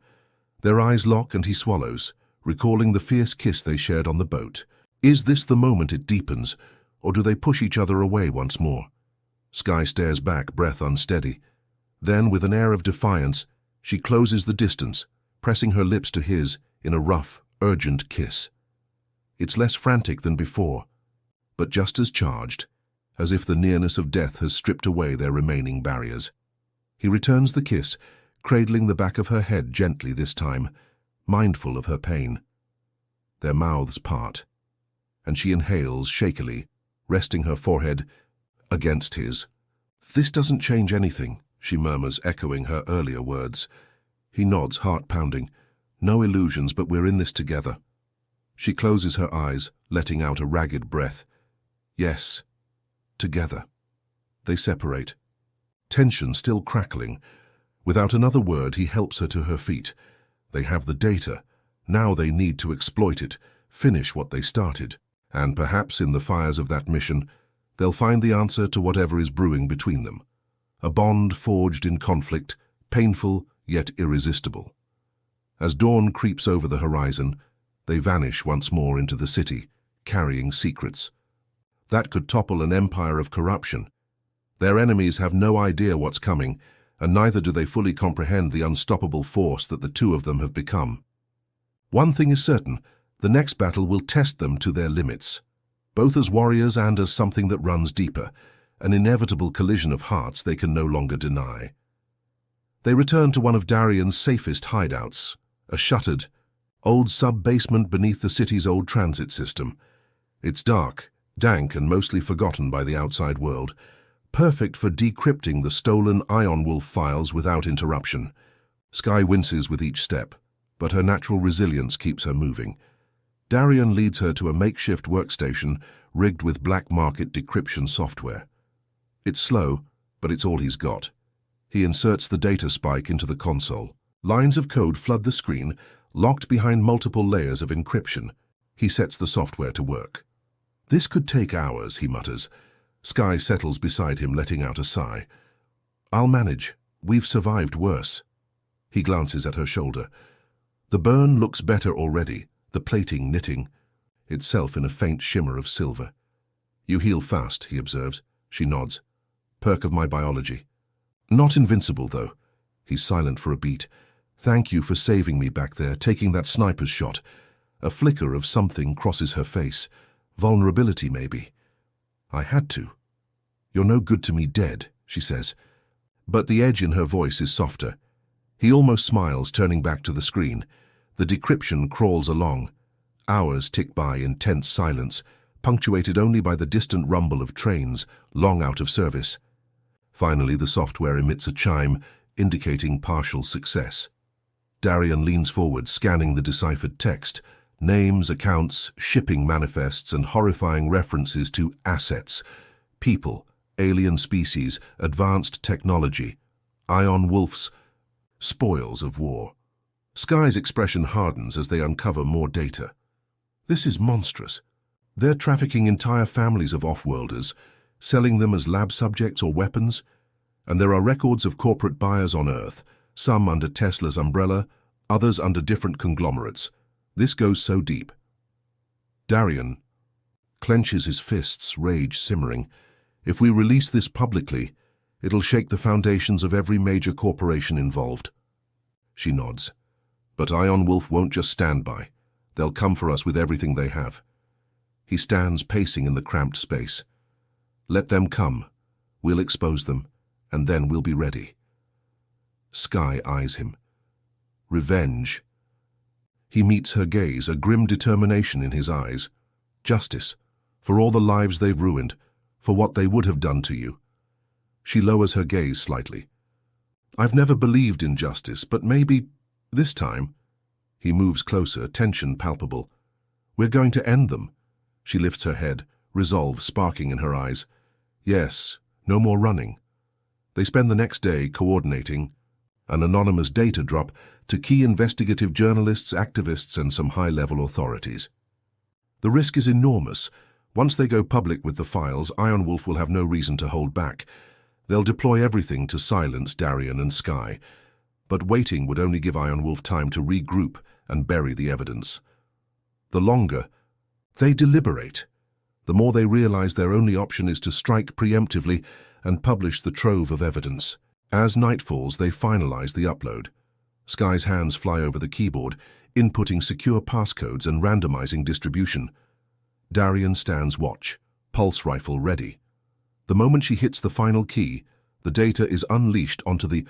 Their eyes lock and he swallows, recalling the fierce kiss they shared on the boat. Is this the moment it deepens, or do they push each other away once more? Skye stares back, breath unsteady. Then, with an air of defiance, she closes the distance, pressing her lips to his in a rough, urgent kiss. It's less frantic than before, but just as charged, as if the nearness of death has stripped away their remaining barriers. He returns the kiss, cradling the back of her head gently this time, mindful of her pain. Their mouths part, and she inhales shakily, resting her forehead against his. "This doesn't change anything," she murmurs, echoing her earlier words. He nods, heart pounding. "No illusions, but we're in this together." She closes her eyes, letting out a ragged breath. "Yes, together." They separate, tension still crackling. Without another word, he helps her to her feet. They have the data. Now they need to exploit it, finish what they started. And perhaps in the fires of that mission, they'll find the answer to whatever is brewing between them. A bond forged in conflict, painful yet irresistible. As dawn creeps over the horizon, they vanish once more into the city, carrying secrets. That could topple an empire of corruption. Their enemies have no idea what's coming, and neither do they fully comprehend the unstoppable force that the two of them have become. One thing is certain, the next battle will test them to their limits, both as warriors and as something that runs deeper, an inevitable collision of hearts they can no longer deny. They return to one of Darian's safest hideouts, a shuttered, old sub-basement beneath the city's old transit system. It's dark, dank and mostly forgotten by the outside world, perfect for decrypting the stolen Ion Wolf files without interruption. Skye winces with each step, but her natural resilience keeps her moving. Darian leads her to a makeshift workstation rigged with black market decryption software. It's slow, but it's all he's got. He inserts the data spike into the console. Lines of code flood the screen, locked behind multiple layers of encryption. He sets the software to work. "This could take hours," he mutters. Skye settles beside him, letting out a sigh. "I'll manage. We've survived worse." He glances at her shoulder. The burn looks better already, the plating knitting, itself in a faint shimmer of silver. "You heal fast," he observes. She nods. "Perk of my biology." "Not invincible, though." He's silent for a beat. "Thank you for saving me back there, taking that sniper's shot." A flicker of something crosses her face. Vulnerability, maybe. "I had to." "You're no good to me dead," she says. But the edge in her voice is softer. He almost smiles, turning back to the screen. The decryption crawls along. Hours tick by in tense silence, punctuated only by the distant rumble of trains, long out of service. Finally, the software emits a chime, indicating partial success. Darian leans forward, scanning the deciphered text. Names, accounts, shipping manifests, and horrifying references to assets, people, alien species, advanced technology, Ion Wolves, spoils of war. Skye's expression hardens as they uncover more data. This is monstrous. They're trafficking entire families of off-worlders, selling them as lab subjects or weapons, and there are records of corporate buyers on Earth, some under Tesla's umbrella, others under different conglomerates. This goes so deep. Darian clenches his fists, rage simmering. "If we release this publicly, it'll shake the foundations of every major corporation involved." She nods. "But Ion Wolf won't just stand by. They'll come for us with everything they have." He stands pacing in the cramped space. "Let them come. We'll expose them, and then we'll be ready." Skye eyes him. Revenge. He meets her gaze, a grim determination in his eyes. "Justice, for all the lives they've ruined, for what they would have done to you." She lowers her gaze slightly. "I've never believed in justice, but maybe this time." He moves closer, tension palpable. "We're going to end them." She lifts her head, resolve sparking in her eyes. "Yes, no more running." They spend the next day coordinating an anonymous data drop to key investigative journalists, activists, and some high-level authorities. The risk is enormous. Once they go public with the files, Iron Wolf will have no reason to hold back. They'll deploy everything to silence Darian and Skye. But waiting would only give Iron Wolf time to regroup and bury the evidence. The longer they deliberate, the more they realize their only option is to strike preemptively and publish the trove of evidence. As night falls, they finalize the upload. Skye's hands fly over the keyboard, inputting secure passcodes and randomizing distribution. Darian stands watch, pulse rifle ready. The moment she hits the final key, the data is unleashed onto the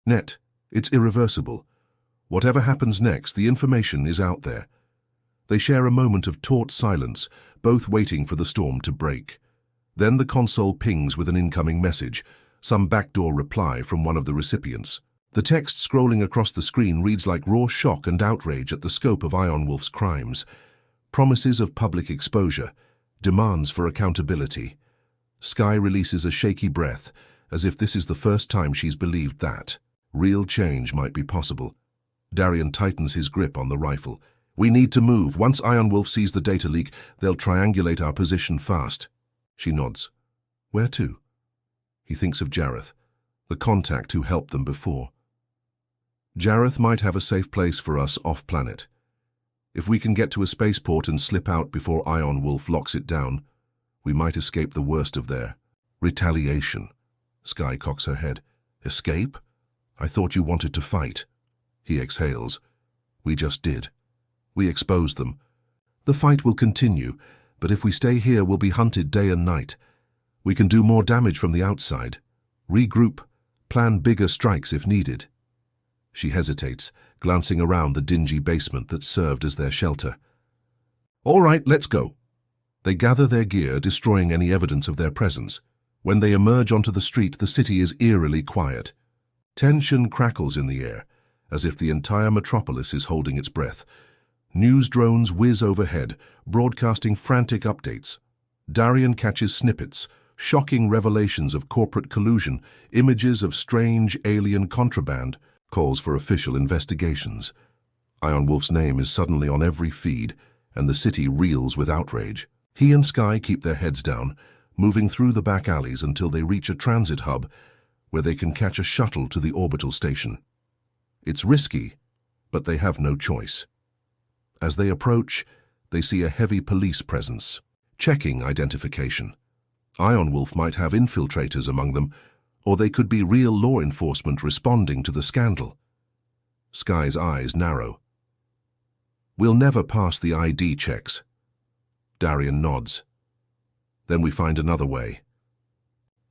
net. It's irreversible. Whatever happens next, the information is out there. They share a moment of taut silence, both waiting for the storm to break. Then the console pings with an incoming message, some backdoor reply from one of the recipients. The text scrolling across the screen reads like raw shock and outrage at the scope of Iron Wolf's crimes. Promises of public exposure, demands for accountability. Skye releases a shaky breath, as if this is the first time she's believed that real change might be possible. Darian tightens his grip on the rifle. We need to move. Once Iron Wolf sees the data leak, they'll triangulate our position fast. She nods. Where to? He thinks of Jareth, the contact who helped them before. Jareth might have a safe place for us off-planet. If we can get to a spaceport and slip out before Iron Wolf locks it down, we might escape the worst of their retaliation. Skye cocks her head. Escape? I thought you wanted to fight. He exhales. We just did. We exposed them. The fight will continue, but if we stay here, we'll be hunted day and night. We can do more damage from the outside. Regroup. Plan bigger strikes if needed. She hesitates, glancing around the dingy basement that served as their shelter. All right, let's go. They gather their gear, destroying any evidence of their presence. When they emerge onto the street, the city is eerily quiet. Tension crackles in the air, as if the entire metropolis is holding its breath. News drones whiz overhead, broadcasting frantic updates. Darian catches snippets, shocking revelations of corporate collusion, images of strange alien contraband, calls for official investigations. Iron Wolf's name is suddenly on every feed, and the city reels with outrage. He and Skye keep their heads down, moving through the back alleys until they reach a transit hub where they can catch a shuttle to the Orbital station. It's risky, but they have no choice. As they approach, they see a heavy police presence, checking identification. Iron Wolf might have infiltrators among them, or they could be real law enforcement responding to the scandal. Skye's eyes narrow. We'll never pass the ID checks. Darian nods. Then we find another way.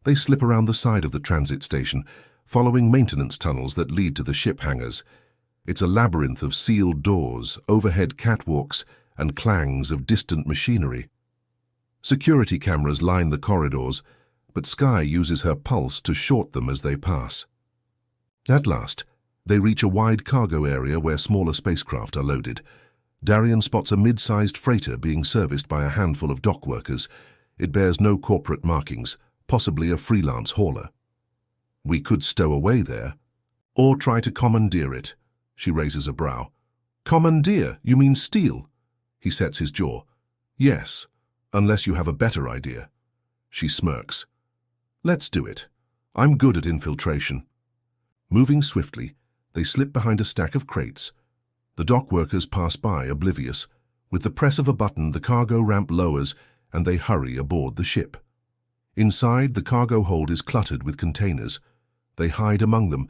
They slip around the side of the transit station, following maintenance tunnels that lead to the ship hangars. It's a labyrinth of sealed doors, overhead catwalks, and clangs of distant machinery. Security cameras line the corridors, but Skye uses her pulse to short them as they pass. At last, they reach a wide cargo area where smaller spacecraft are loaded. Darian spots a mid-sized freighter being serviced by a handful of dock workers. It bears no corporate markings, possibly a freelance hauler. We could stow away there, or try to commandeer it. She raises a brow. Commandeer? You mean steal? He sets his jaw. Yes, unless you have a better idea. She smirks. Let's do it. I'm good at infiltration. Moving swiftly, they slip behind a stack of crates. The dock workers pass by, oblivious. With the press of a button, the cargo ramp lowers, and they hurry aboard the ship. Inside, the cargo hold is cluttered with containers. They hide among them,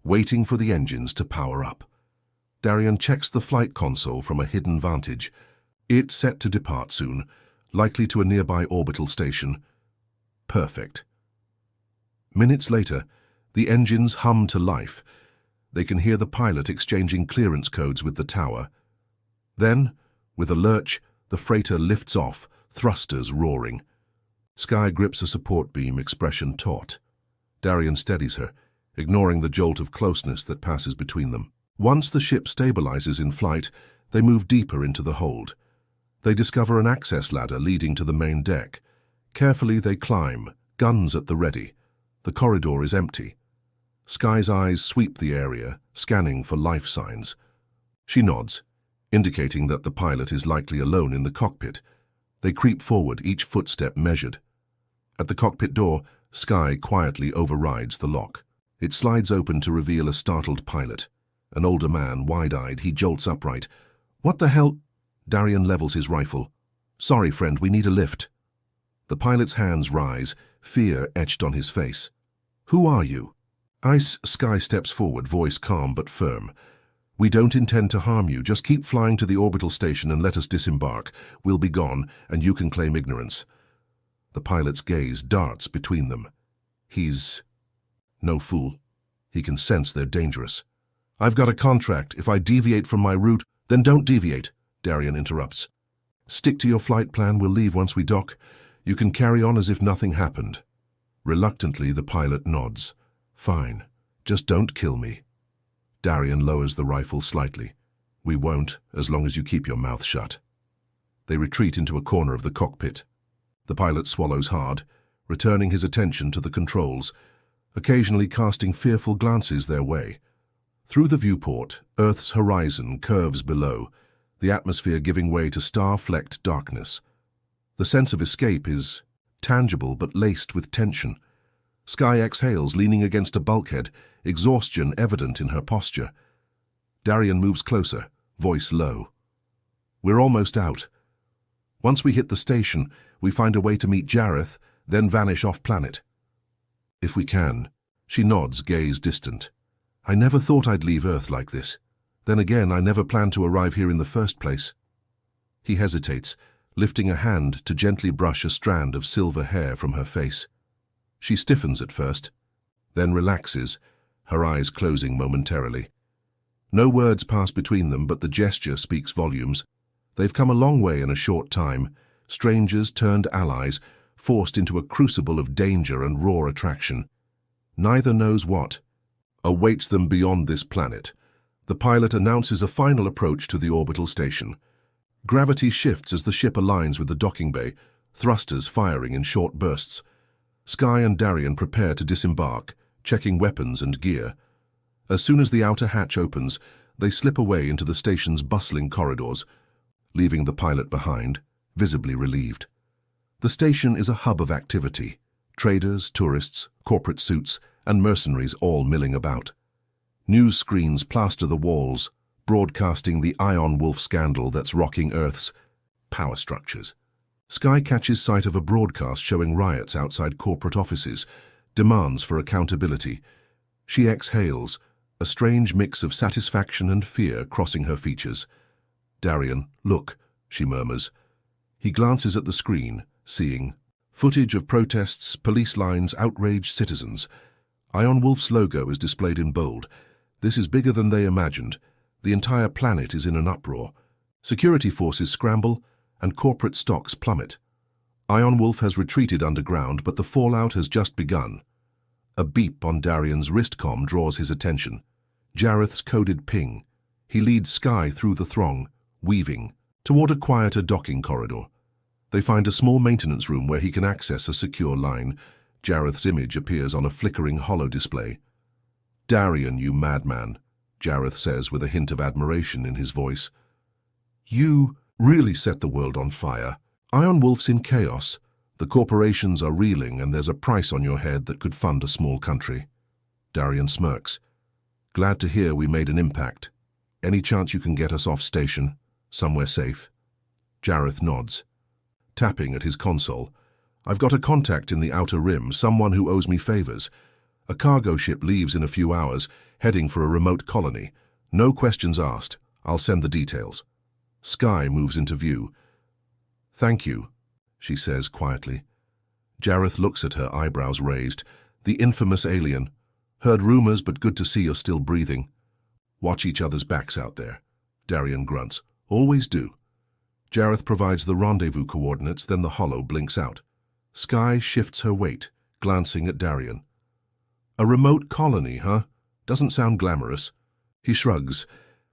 waiting for the engines to power up. Darian checks the flight console from a hidden vantage. It's set to depart soon, likely to a nearby orbital station. Perfect. Minutes later, the engines hum to life. They can hear the pilot exchanging clearance codes with the tower. Then, with a lurch, the freighter lifts off, thrusters roaring. Skye grips a support beam, expression taut. Darian steadies her, ignoring the jolt of closeness that passes between them. Once the ship stabilizes in flight, they move deeper into the hold. They discover an access ladder leading to the main deck. Carefully they climb, guns at the ready. The corridor is empty. Skye's eyes sweep the area, scanning for life signs. She nods, indicating that the pilot is likely alone in the cockpit. They creep forward, each footstep measured. At the cockpit door, Sky quietly overrides the lock. It slides open to reveal a startled pilot. An older man, wide-eyed, he jolts upright. "What the hell?" Darian levels his rifle. "Sorry, friend, we need a lift." The pilot's hands rise, fear etched on his face. "Who are you?" Sky steps forward, voice calm but firm. "We don't intend to harm you. Just keep flying to the orbital station and let us disembark. We'll be gone, and you can claim ignorance." The pilot's gaze darts between them. He's no fool. He can sense they're dangerous. "I've got a contract. If I deviate from my route, then don't deviate," Darian interrupts. "Stick to your flight plan. We'll leave once we dock. You can carry on as if nothing happened." Reluctantly, the pilot nods. "Fine. Just don't kill me." Darian lowers the rifle slightly. "We won't, as long as you keep your mouth shut." They retreat into a corner of the cockpit. The pilot swallows hard, returning his attention to the controls, occasionally casting fearful glances their way. Through the viewport, Earth's horizon curves below, the atmosphere giving way to star-flecked darkness. The sense of escape is tangible but laced with tension. Sky exhales, leaning against a bulkhead, exhaustion evident in her posture. Darian moves closer, voice low. "We're almost out. Once we hit the station, we find a way to meet Jareth, then vanish off-planet." "If we can." She nods, gaze distant. "I never thought I'd leave Earth like this. Then again, I never planned to arrive here in the first place." He hesitates, lifting a hand to gently brush a strand of silver hair from her face. She stiffens at first, then relaxes, her eyes closing momentarily. No words pass between them, but the gesture speaks volumes. They've come a long way in a short time, strangers turned allies, forced into a crucible of danger and raw attraction. Neither knows what awaits them beyond this planet. The pilot announces a final approach to the orbital station. Gravity shifts as the ship aligns with the docking bay, thrusters firing in short bursts. Sky and Darian prepare to disembark, checking weapons and gear. As soon as the outer hatch opens, they slip away into the station's bustling corridors, leaving the pilot behind, visibly relieved. The station is a hub of activity. Traders, tourists, corporate suits, and mercenaries all milling about. News screens plaster the walls, broadcasting the Ion Wolf scandal that's rocking Earth's power structures. Sky catches sight of a broadcast showing riots outside corporate offices, demands for accountability. She exhales, a strange mix of satisfaction and fear crossing her features. "Darian, look," she murmurs. He glances at the screen, seeing footage of protests, police lines, outraged citizens. Ion Wolf's logo is displayed in bold. This is bigger than they imagined. The entire planet is in an uproar. Security forces scramble, and corporate stocks plummet. Ion Wolf has retreated underground, but the fallout has just begun. A beep on Darian's wristcom draws his attention. Jareth's coded ping. He leads Sky through the throng, weaving, toward a quieter docking corridor. They find a small maintenance room where he can access a secure line. Jareth's image appears on a flickering holo display. "Darian, you madman," Jareth says with a hint of admiration in his voice. "You really set the world on fire. Ion Wolf's in chaos. The corporations are reeling, and there's a price on your head that could fund a small country." Darian smirks. "Glad to hear we made an impact. Any chance you can get us off station, somewhere safe?" Jareth nods. Tapping at his console. "I've got a contact in the Outer Rim, someone who owes me favors. A cargo ship leaves in a few hours, heading for a remote colony. No questions asked. I'll send the details." Sky moves into view. "Thank you," she says quietly. Jareth looks at her, eyebrows raised. "The infamous alien. Heard rumors, but good to see you're still breathing." "Watch each other's backs out there," Darian grunts. "Always do." Jareth provides the rendezvous coordinates, then the holo blinks out. Sky shifts her weight, glancing at Darian. "A remote colony, huh? Doesn't sound glamorous." He shrugs.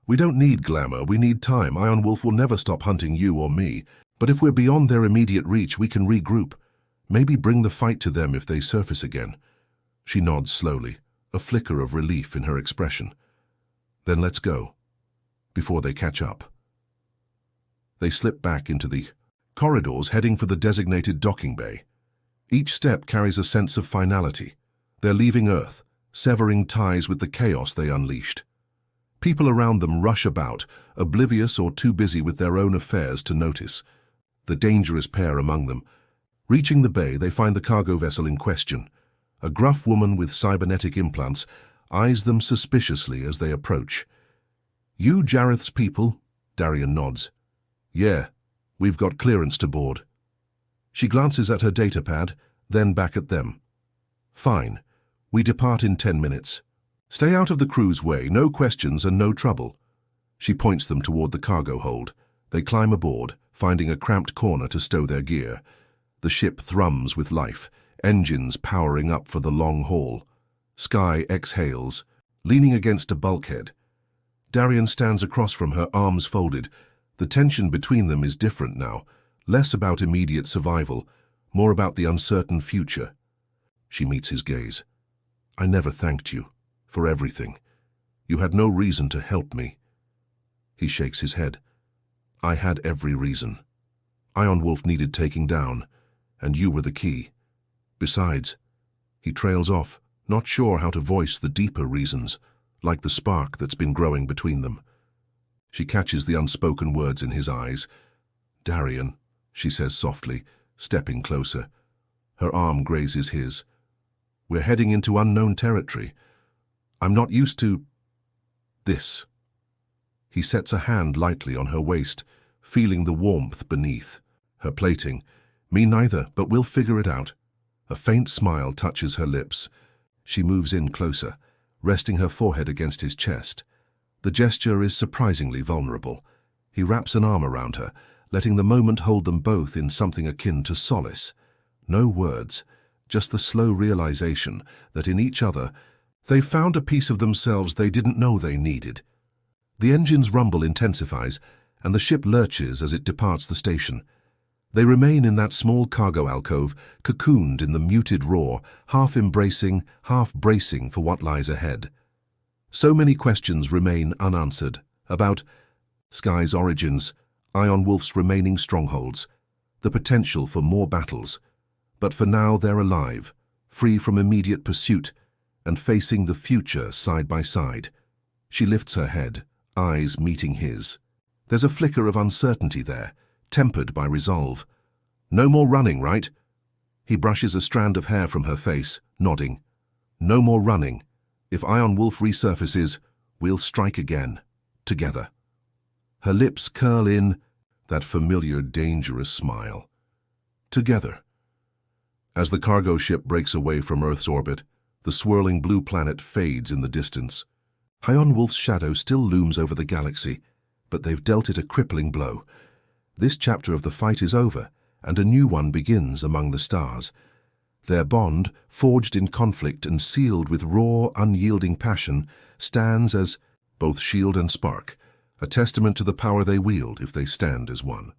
"We don't need glamour, we need time. Ion Wolf will never stop hunting you or me. But if we're beyond their immediate reach, we can regroup. Maybe bring the fight to them if they surface again." She nods slowly, a flicker of relief in her expression. "Then let's go, before they catch up." They slip back into the Corridors heading for the designated docking bay. Each step carries a sense of finality. They're leaving Earth, severing ties with the chaos they unleashed. People around them rush about, oblivious or too busy with their own affairs to notice. The dangerous pair among them. Reaching the bay, they find the cargo vessel in question. A gruff woman with cybernetic implants eyes them suspiciously as they approach. "You Jareth's people?" Darian nods. "Yeah, we've got clearance to board." She glances at her datapad, then back at them. "Fine. We depart in 10 minutes. Stay out of the crew's way, no questions and no trouble." She points them toward the cargo hold. They climb aboard, finding a cramped corner to stow their gear. The ship thrums with life, engines powering up for the long haul. Sky exhales, leaning against a bulkhead. Darian stands across from her, arms folded. The tension between them is different now, less about immediate survival, more about the uncertain future. She meets his gaze. "I never thanked you for everything. You had no reason to help me." He shakes his head. "I had every reason. Iron Wolf needed taking down, and you were the key. Besides," he trails off, not sure how to voice the deeper reasons, like the spark that's been growing between them. She catches the unspoken words in his eyes. "Darian," she says softly, stepping closer. Her arm grazes his. "We're heading into unknown territory. I'm not used to this." He sets a hand lightly on her waist, feeling the warmth beneath. Her plating. "Me neither, but we'll figure it out." A faint smile touches her lips. She moves in closer, resting her forehead against his chest. The gesture is surprisingly vulnerable. He wraps an arm around her, letting the moment hold them both in something akin to solace. No words, just the slow realization that in each other they found a piece of themselves they didn't know they needed. The engine's rumble intensifies, and the ship lurches as it departs the station. They remain in that small cargo alcove, cocooned in the muted roar, half embracing, half bracing for what lies ahead. So many questions remain unanswered about Sky's origins, Iron Wolf's remaining strongholds, the potential for more battles. But for now they're alive, free from immediate pursuit, and facing the future side by side. She lifts her head, eyes meeting his. There's a flicker of uncertainty there, tempered by resolve. "No more running, right?" He brushes a strand of hair from her face, nodding. "No more running. If Iron Wolf resurfaces, we'll strike again, together." Her lips curl in that familiar, dangerous smile. Together. As the cargo ship breaks away from Earth's orbit, the swirling blue planet fades in the distance. Iron Wolf's shadow still looms over the galaxy, but they've dealt it a crippling blow. This chapter of the fight is over, and a new one begins among the stars. Their bond, forged in conflict and sealed with raw, unyielding passion, stands as both shield and spark, a testament to the power they wield if they stand as one.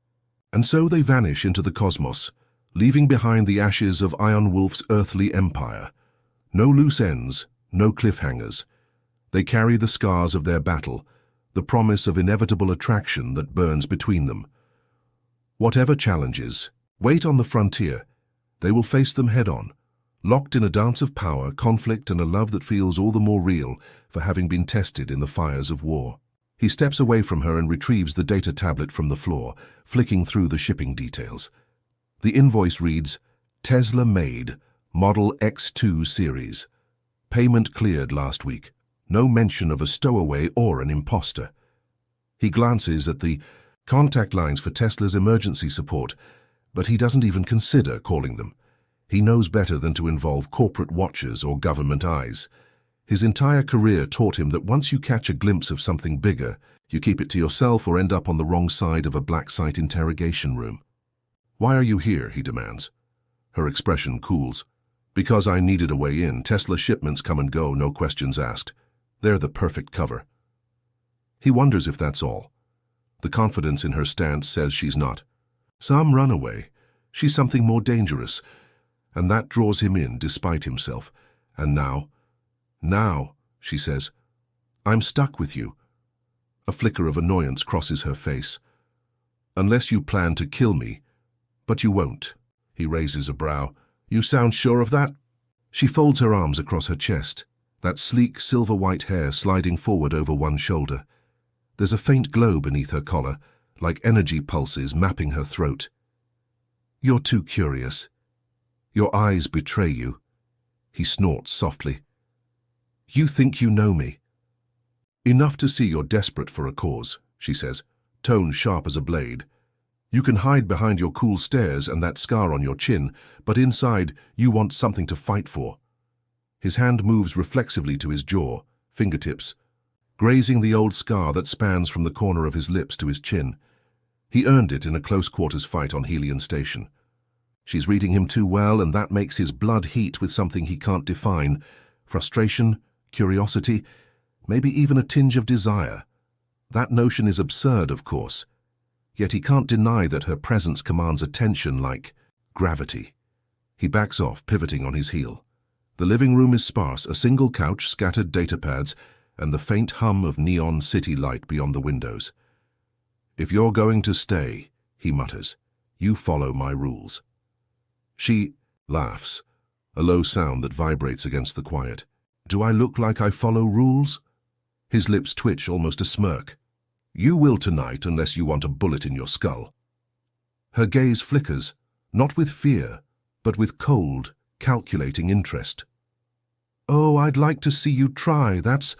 And so they vanish into the cosmos, leaving behind the ashes of Iron Wolf's earthly empire. No loose ends, no cliffhangers. They carry the scars of their battle, the promise of inevitable attraction that burns between them. Whatever challenges wait on the frontier, they will face them head-on, locked in a dance of power, conflict, and a love that feels all the more real for having been tested in the fires of war. He steps away from her and retrieves the data tablet from the floor, flicking through the shipping details. The invoice reads, Tesla Maid, Model X2 Series. Payment cleared last week. No mention of a stowaway or an imposter. He glances at the contact lines for Tesla's emergency support, but he doesn't even consider calling them. He knows better than to involve corporate watchers or government eyes. His entire career taught him that once you catch a glimpse of something bigger, you keep it to yourself or end up on the wrong side of a black site interrogation room. "Why are you here?" he demands. Her expression cools. "Because I needed a way in. Tesla shipments come and go, no questions asked. They're the perfect cover." He wonders if that's all. The confidence in her stance says she's not. Some runaway. She's something more dangerous. And that draws him in despite himself. And now, she says, "I'm stuck with you." A flicker of annoyance crosses her face. "Unless you plan to kill me, But you won't. He raises a brow. You sound sure of that? She folds her arms across her chest, that sleek silver-white hair sliding forward over one shoulder. There's a faint glow beneath her collar, like energy pulses mapping her throat. You're too curious. Your eyes betray you. He snorts softly. You think you know me. Enough to see you're desperate for a cause, she says, tone sharp as a blade. You can hide behind your cool stares and that scar on your chin, but inside you want something to fight for. His hand moves reflexively to his jaw, fingertips, grazing the old scar that spans from the corner of his lips to his chin. He earned it in a close-quarters fight on Helion Station. She's reading him too well, and that makes his blood heat with something he can't define. Frustration, curiosity, maybe even a tinge of desire. That notion is absurd, of course. Yet he can't deny that her presence commands attention like gravity. He backs off, pivoting on his heel. The living room is sparse, a single couch, scattered datapads, and the faint hum of neon city light beyond the windows. If you're going to stay, he mutters, you follow my rules. She laughs, a low sound that vibrates against the quiet. Do I look like I follow rules? His lips twitch, almost a smirk. You will tonight unless you want a bullet in your skull. Her gaze flickers, not with fear, but with cold, calculating interest. Oh, I'd like to see you try. That's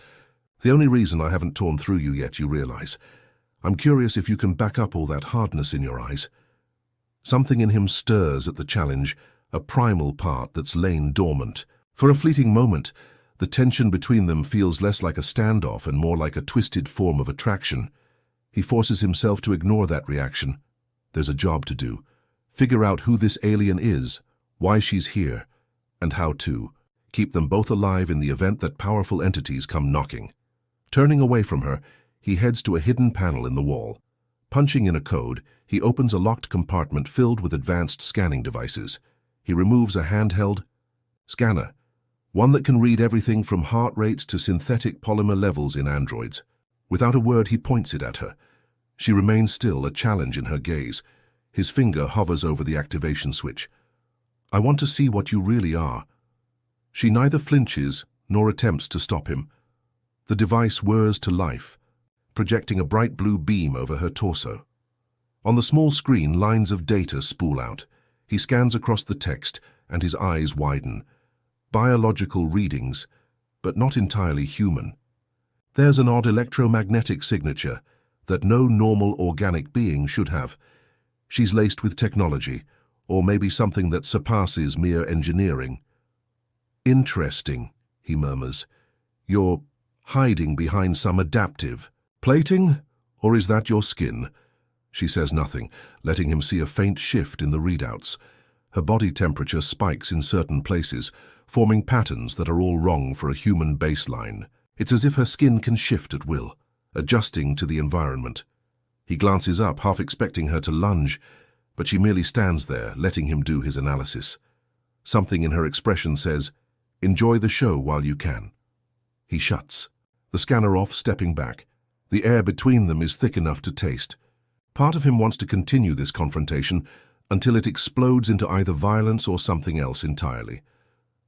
the only reason I haven't torn through you yet, you realize. I'm curious if you can back up all that hardness in your eyes. Something in him stirs at the challenge, a primal part that's lain dormant. For a fleeting moment, the tension between them feels less like a standoff and more like a twisted form of attraction. He forces himself to ignore that reaction. There's a job to do. Figure out who this alien is, why she's here, and how to keep them both alive in the event that powerful entities come knocking. Turning away from her, he heads to a hidden panel in the wall. Punching in a code, he opens a locked compartment filled with advanced scanning devices. He removes a handheld scanner, one that can read everything from heart rates to synthetic polymer levels in androids. Without a word, he points it at her. She remains still, a challenge in her gaze. His finger hovers over the activation switch. I want to see what you really are. She neither flinches nor attempts to stop him. The device whirs to life, projecting a bright blue beam over her torso. On the small screen, lines of data spool out. He scans across the text, and his eyes widen. Biological readings, but not entirely human. There's an odd electromagnetic signature that no normal organic being should have. She's laced with technology, or maybe something that surpasses mere engineering. Interesting, he murmurs. You're hiding behind some adaptive plating, or is that your skin? She says nothing, letting him see a faint shift in the readouts. Her body temperature spikes in certain places, forming patterns that are all wrong for a human baseline. It's as if her skin can shift at will, adjusting to the environment. He glances up, half expecting her to lunge, but she merely stands there, letting him do his analysis. Something in her expression says, enjoy the show while you can. He shuts, the scanner off, stepping back. The air between them is thick enough to taste. Part of him wants to continue this confrontation until it explodes into either violence or something else entirely.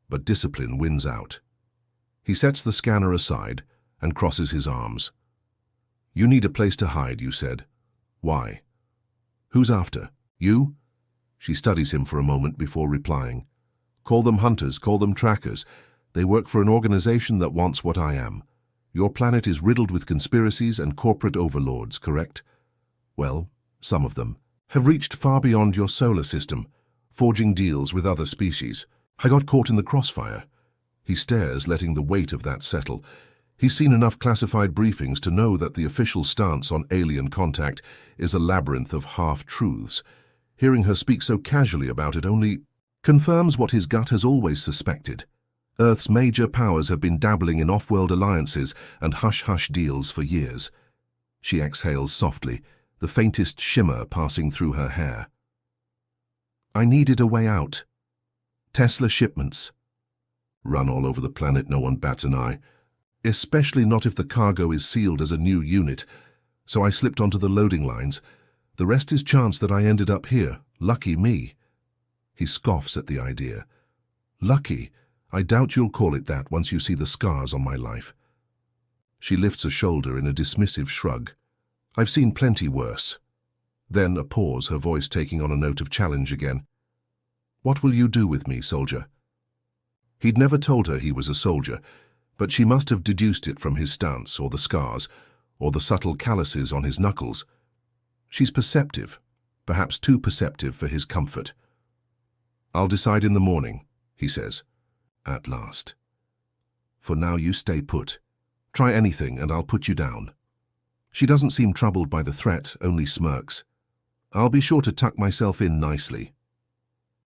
But discipline wins out. He sets the scanner aside and crosses his arms. You need a place to hide, you said. Why? Who's after? You? She studies him for a moment before replying. Call them hunters, call them trackers. They work for an organization that wants what I am. Your planet is riddled with conspiracies and corporate overlords, correct? Well, some of them have reached far beyond your solar system, forging deals with other species. I got caught in the crossfire. He stares, letting the weight of that settle. He's seen enough classified briefings to know that the official stance on alien contact is a labyrinth of half-truths. Hearing her speak so casually about it only confirms what his gut has always suspected. Earth's major powers have been dabbling in off-world alliances and hush-hush deals for years. She exhales softly, the faintest shimmer passing through her hair. I needed a way out. Tesla shipments. Run all over the planet, no one bats an eye. Especially not if the cargo is sealed as a new unit. So I slipped onto the loading lines. The rest is chance that I ended up here, Lucky me. He scoffs at the idea. Lucky? I doubt you'll call it that once you see the scars on my life. She lifts a shoulder in a dismissive shrug. I've seen plenty worse. Then a pause, her voice taking on a note of challenge again. What will you do with me, soldier? He'd never told her he was a soldier, but she must have deduced it from his stance, or the scars, or the subtle calluses on his knuckles. She's perceptive, perhaps too perceptive for his comfort. I'll decide in the morning, he says, at last. For now you stay put. Try anything and I'll put you down. She doesn't seem troubled by the threat, only smirks. I'll be sure to tuck myself in nicely.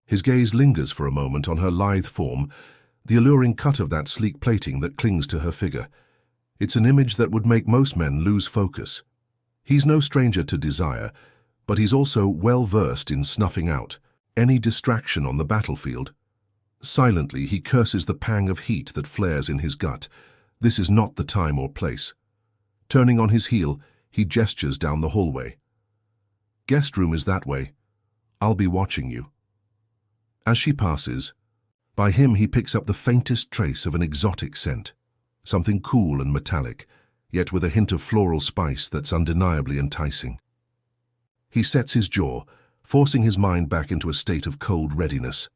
His gaze lingers for a moment on her lithe form, the alluring cut of that sleek plating that clings to her figure. It's an image that would make most men lose focus. He's no stranger to desire, but he's also well versed in snuffing out any distraction on the battlefield. Silently, he curses the pang of heat that flares in his gut. This is not the time or place. Turning on his heel, he gestures down the hallway. Guest room is that way. I'll be watching you. As she passes, by him he picks up the faintest trace of an exotic scent, something cool and metallic, yet with a hint of floral spice that's undeniably enticing. He sets his jaw, forcing his mind back into a state of cold readiness.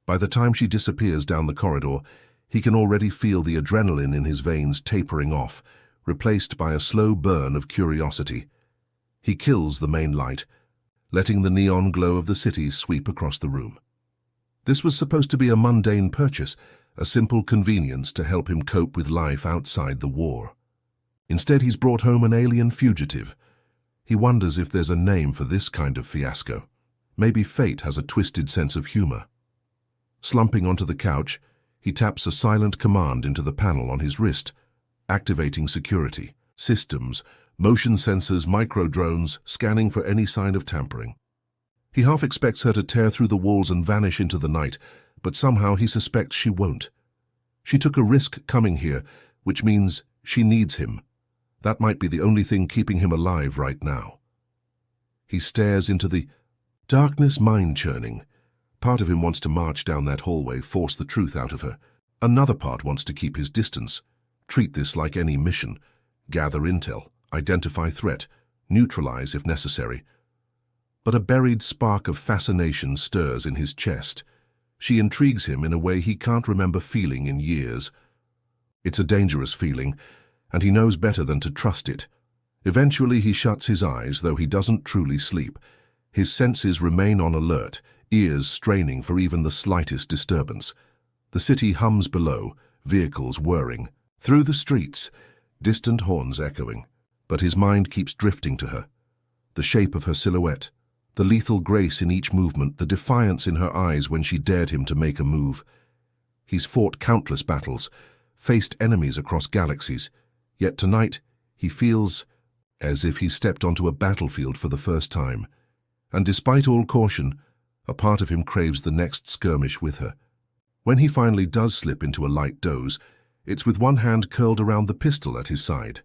By the time she disappears down the corridor, he can already feel the adrenaline in his veins tapering off, replaced by a slow burn of curiosity. He kills the main light, letting the neon glow of the city sweep across the room. This was supposed to be a mundane purchase, a simple convenience to help him cope with life outside the war. Instead, he's brought home an alien fugitive. He wonders if there's a name for this kind of fiasco. Maybe fate has a twisted sense of humor. Slumping onto the couch, he taps a silent command into the panel on his wrist, activating security, systems, motion sensors, micro-drones, scanning for any sign of tampering. He half expects her to tear through the walls and vanish into the night, but somehow he suspects she won't. She took a risk coming here, which means she needs him. That might be the only thing keeping him alive right now. He stares into the darkness, mind-churning. Part of him wants to march down that hallway, force the truth out of her. Another part wants to keep his distance, treat this like any mission, gather intel, identify threat, neutralize if necessary. But a buried spark of fascination stirs in his chest. She intrigues him in a way he can't remember feeling in years. It's a dangerous feeling, and he knows better than to trust it. Eventually he shuts his eyes, though he doesn't truly sleep. His senses remain on alert, ears straining for even the slightest disturbance. The city hums below, vehicles whirring. Through the streets, distant horns echoing. But his mind keeps drifting to her. The shape of her silhouette, the lethal grace in each movement, the defiance in her eyes when she dared him to make a move. He's fought countless battles, faced enemies across galaxies, yet tonight he feels as if he stepped onto a battlefield for the first time. And despite all caution, a part of him craves the next skirmish with her. When he finally does slip into a light doze, it's with one hand curled around the pistol at his side.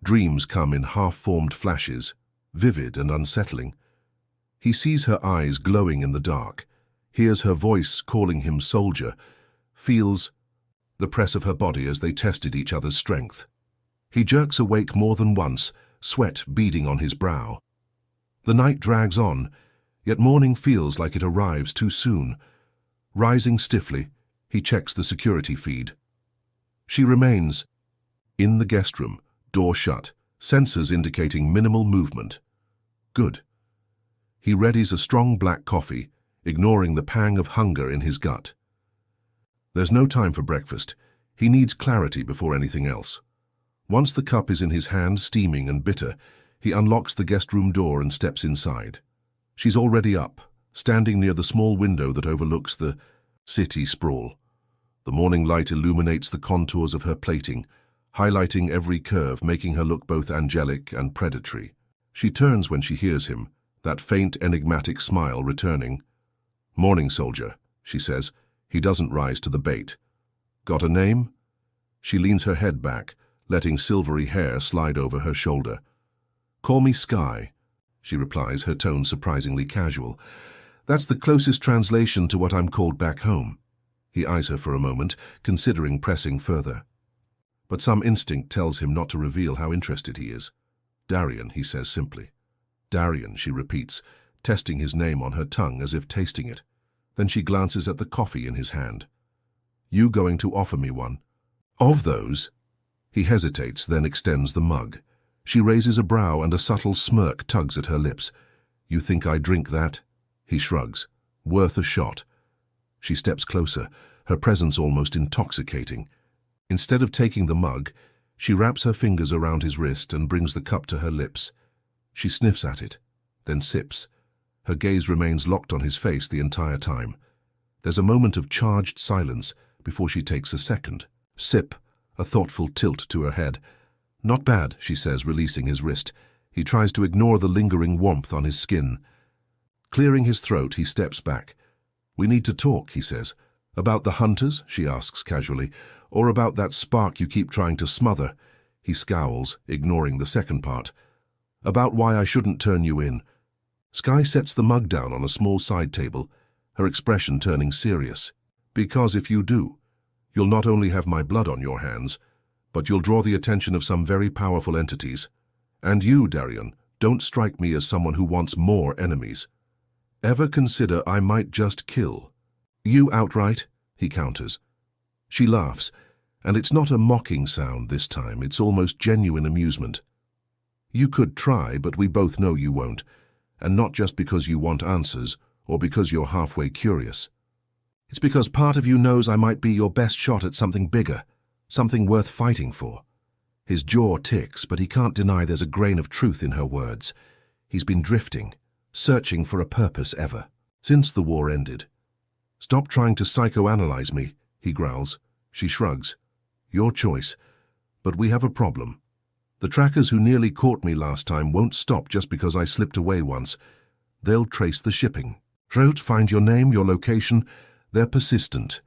Dreams come in half-formed flashes, vivid and unsettling. He sees her eyes glowing in the dark, hears her voice calling him soldier, feels the press of her body as they tested each other's strength. He jerks awake more than once, sweat beading on his brow. The night drags on, yet morning feels like it arrives too soon. Rising stiffly, he checks the security feed. She remains in the guest room, door shut, sensors indicating minimal movement. Good. He readies a strong black coffee, ignoring the pang of hunger in his gut. There's no time for breakfast. He needs clarity before anything else. Once the cup is in his hand, steaming and bitter, he unlocks the guest room door and steps inside. She's already up, standing near the small window that overlooks the city sprawl. The morning light illuminates the contours of her plating, highlighting every curve, making her look both angelic and predatory. She turns when she hears him, that faint, enigmatic smile returning. "Morning, soldier," she says. He doesn't rise to the bait. "Got a name?" She leans her head back, letting silvery hair slide over her shoulder. "Call me Sky," she replies, her tone surprisingly casual. That's the closest translation to what I'm called back home. He eyes her for a moment, considering pressing further. But some instinct tells him not to reveal how interested he is. Darian, he says simply. Darian, she repeats, testing his name on her tongue as if tasting it. Then she glances at the coffee in his hand. You going to offer me one? Of those? He hesitates, then extends the mug. She raises a brow and a subtle smirk tugs at her lips. You think I drink that? He shrugs. Worth a shot. She steps closer, her presence almost intoxicating. Instead of taking the mug, she wraps her fingers around his wrist and brings the cup to her lips. She sniffs at it, then sips. Her gaze remains locked on his face the entire time. There's a moment of charged silence before she takes a second. Sip, a thoughtful tilt to her head. Not bad, she says, releasing his wrist. He tries to ignore the lingering warmth on his skin. Clearing his throat, he steps back. We need to talk, he says. About the hunters, she asks casually, or about that spark you keep trying to smother? He scowls, ignoring the second part. About why I shouldn't turn you in. Skye sets the mug down on a small side table, her expression turning serious. Because if you do, you'll not only have my blood on your hands, but you'll draw the attention of some very powerful entities. And you, Darian, don't strike me as someone who wants more enemies. Ever consider I might just kill you outright? He counters. She laughs, and it's not a mocking sound this time, it's almost genuine amusement. You could try, but we both know you won't, and not just because you want answers, or because you're halfway curious. It's because part of you knows I might be your best shot at something bigger, something worth fighting for. His jaw ticks, but he can't deny there's a grain of truth in her words. He's been drifting, searching for a purpose ever, since the war ended. Stop trying to psychoanalyze me, he growls. She shrugs. Your choice. But we have a problem. The trackers who nearly caught me last time won't stop just because I slipped away once. They'll trace the shipping. Route, find your name, your location. They're persistent.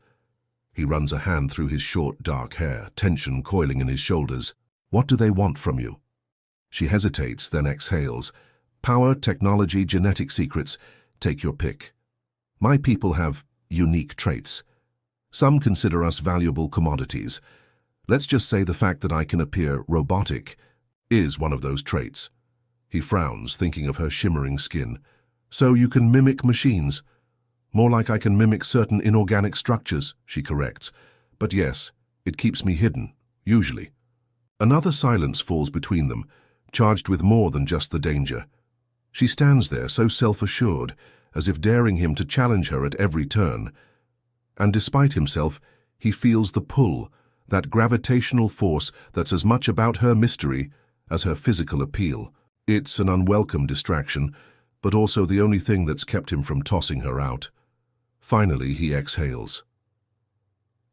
He runs a hand through his short, dark hair, tension coiling in his shoulders. What do they want from you? She hesitates, then exhales. Power, technology, genetic secrets. Take your pick. My people have unique traits. Some consider us valuable commodities. Let's just say the fact that I can appear robotic is one of those traits. He frowns, thinking of her shimmering skin. So you can mimic machines. More like I can mimic certain inorganic structures, she corrects. But yes, it keeps me hidden, usually. Another silence falls between them, charged with more than just the danger. She stands there so self-assured, as if daring him to challenge her at every turn. And despite himself, he feels the pull, that gravitational force that's as much about her mystery as her physical appeal. It's an unwelcome distraction, but also the only thing that's kept him from tossing her out. Finally, he exhales.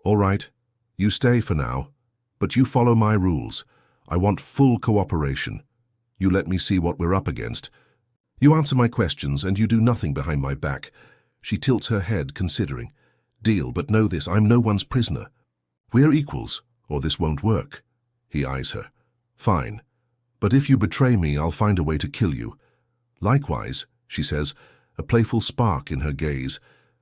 All right, you stay for now, but you follow my rules. I want full cooperation. You let me see what we're up against. You answer my questions, and you do nothing behind my back. She tilts her head, considering. Deal, but know this, I'm no one's prisoner. We're equals, or this won't work. He eyes her. Fine. But if you betray me, I'll find a way to kill you. Likewise, she says, a playful spark in her gaze,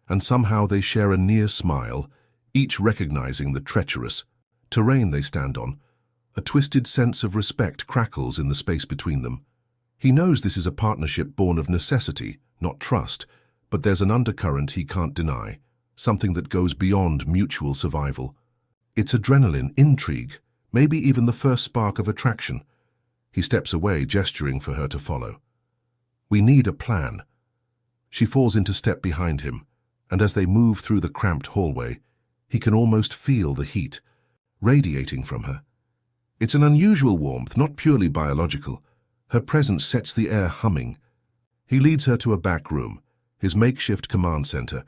and somehow they share a near smile, each recognizing the treacherous terrain they stand on. A twisted sense of respect crackles in the space between them. He knows this is a partnership born of necessity, not trust, but there's an undercurrent he can't deny, something that goes beyond mutual survival. It's adrenaline, intrigue, maybe even the first spark of attraction. He steps away, gesturing for her to follow. We need a plan. She falls into step behind him, and as they move through the cramped hallway, he can almost feel the heat radiating from her. It's an unusual warmth, not purely biological. Her presence sets the air humming. He leads her to a back room, his makeshift command center,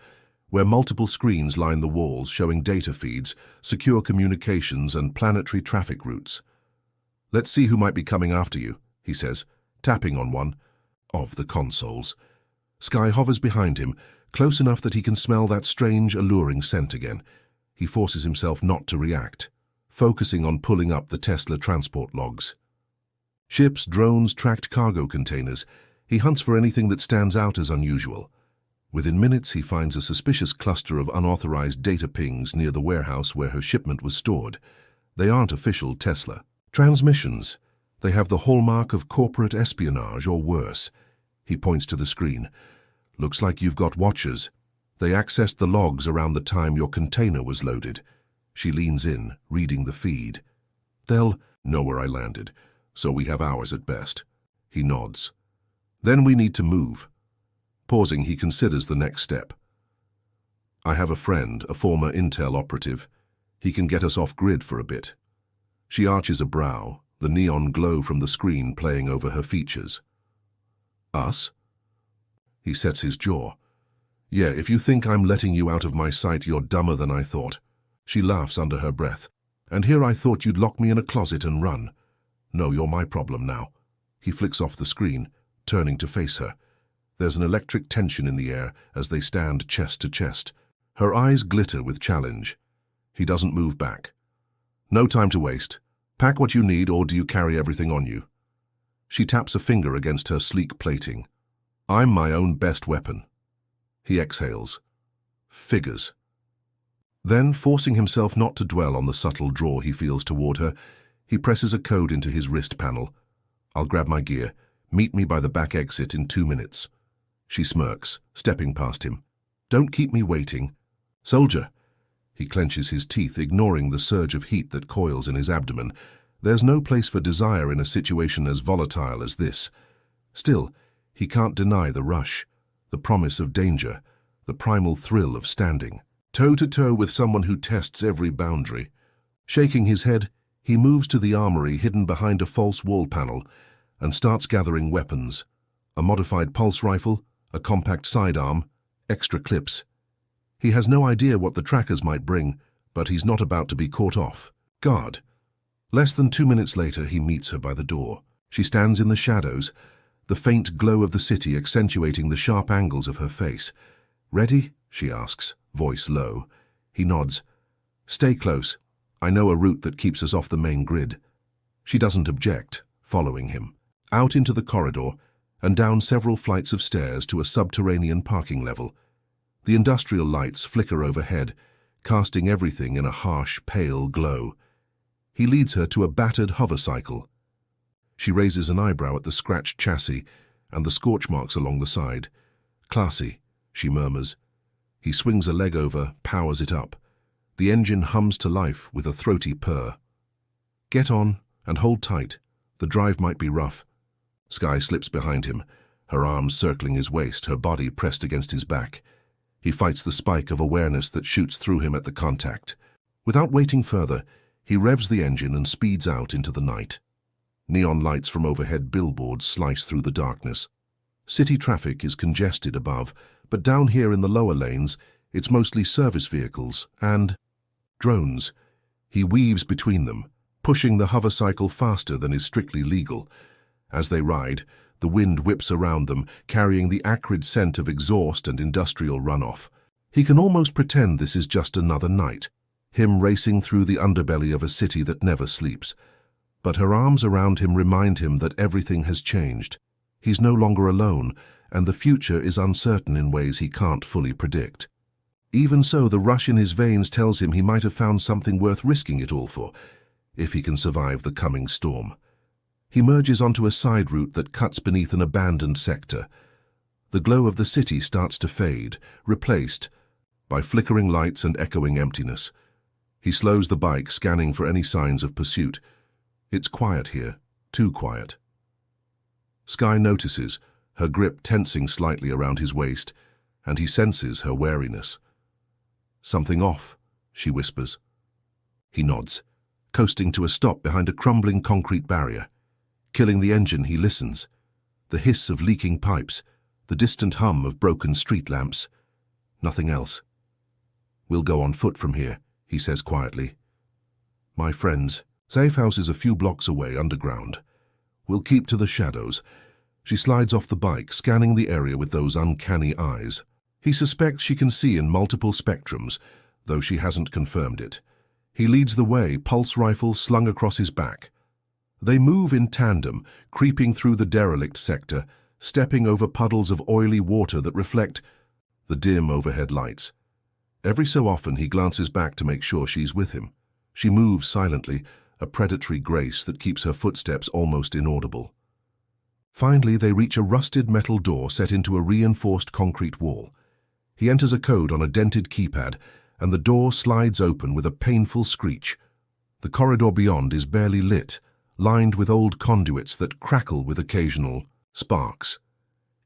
where multiple screens line the walls showing data feeds, secure communications, and planetary traffic routes. Let's see who might be coming after you, he says, tapping on one of the consoles. Skye hovers behind him, close enough that he can smell that strange, alluring scent again. He forces himself not to react, focusing on pulling up the Tesla transport logs. Ships, drones, tracked cargo containers. He hunts for anything that stands out as unusual. Within minutes, he finds a suspicious cluster of unauthorized data pings near the warehouse where her shipment was stored. They aren't official Tesla transmissions. They have the hallmark of corporate espionage or worse. He points to the screen. Looks like you've got watchers. They accessed the logs around the time your container was loaded. She leans in, reading the feed. They'll know where I landed, so we have hours at best. He nods. Then we need to move. Pausing, he considers the next step. I have a friend, a former Intel operative. He can get us off-grid for a bit. She arches a brow, the neon glow from the screen playing over her features. Us? He sets his jaw. Yeah, if you think I'm letting you out of my sight, you're dumber than I thought. She laughs under her breath. And here I thought you'd lock me in a closet and run. No, you're my problem now. He flicks off the screen, turning to face her. There's an electric tension in the air as they stand chest to chest. Her eyes glitter with challenge. He doesn't move back. No time to waste. Pack what you need, or do you carry everything on you? She taps a finger against her sleek plating. I'm my own best weapon. He exhales. Figures. Then, forcing himself not to dwell on the subtle draw he feels toward her, he presses a code into his wrist panel. I'll grab my gear. Meet me by the back exit in 2 minutes. She smirks, stepping past him. Don't keep me waiting. Soldier. He clenches his teeth, ignoring the surge of heat that coils in his abdomen. There's no place for desire in a situation as volatile as this. Still, he can't deny the rush, the promise of danger, the primal thrill of standing toe-to-toe with someone who tests every boundary. Shaking his head, he moves to the armory hidden behind a false wall panel and starts gathering weapons. A modified pulse rifle, a compact sidearm, extra clips. He has no idea what the trackers might bring, but he's not about to be caught off guard. Less than 2 minutes later, he meets her by the door. She stands in the shadows, the faint glow of the city accentuating the sharp angles of her face. Ready? She asks, voice low. He nods. Stay close. I know a route that keeps us off the main grid. She doesn't object, following him. Out into the corridor and down several flights of stairs to a subterranean parking level. The industrial lights flicker overhead, casting everything in a harsh, pale glow. He leads her to a battered hovercycle. She raises an eyebrow at the scratched chassis and the scorch marks along the side. Classy, she murmurs. He swings a leg over, powers it up. The engine hums to life with a throaty purr. Get on and hold tight. The drive might be rough. Skye slips behind him, her arms circling his waist, her body pressed against his back. He fights the spike of awareness that shoots through him at the contact. Without waiting further, he revs the engine and speeds out into the night. Neon lights from overhead billboards slice through the darkness. City traffic is congested above, but down here in the lower lanes, it's mostly service vehicles and drones. He weaves between them, pushing the hovercycle faster than is strictly legal. As they ride, the wind whips around them, carrying the acrid scent of exhaust and industrial runoff. He can almost pretend this is just another night, him racing through the underbelly of a city that never sleeps. But her arms around him remind him that everything has changed. He's no longer alone, and the future is uncertain in ways he can't fully predict. Even so, the rush in his veins tells him he might have found something worth risking it all for, if he can survive the coming storm. He merges onto a side route that cuts beneath an abandoned sector. The glow of the city starts to fade, replaced by flickering lights and echoing emptiness. He slows the bike, scanning for any signs of pursuit. It's quiet here, too quiet. Skye notices, her grip tensing slightly around his waist, and he senses her wariness. Something off, she whispers. He nods, coasting to a stop behind a crumbling concrete barrier. Killing the engine, he listens. The hiss of leaking pipes, the distant hum of broken street lamps. Nothing else. We'll go on foot from here, he says quietly. My friends, safe house is a few blocks away underground. We'll keep to the shadows. She slides off the bike, scanning the area with those uncanny eyes. He suspects she can see in multiple spectrums, though she hasn't confirmed it. He leads the way, pulse rifle slung across his back. They move in tandem, creeping through the derelict sector, stepping over puddles of oily water that reflect the dim overhead lights. Every so often he glances back to make sure she's with him. She moves silently, a predatory grace that keeps her footsteps almost inaudible. Finally, they reach a rusted metal door set into a reinforced concrete wall. He enters a code on a dented keypad, and the door slides open with a painful screech. The corridor beyond is barely lit, lined with old conduits that crackle with occasional sparks.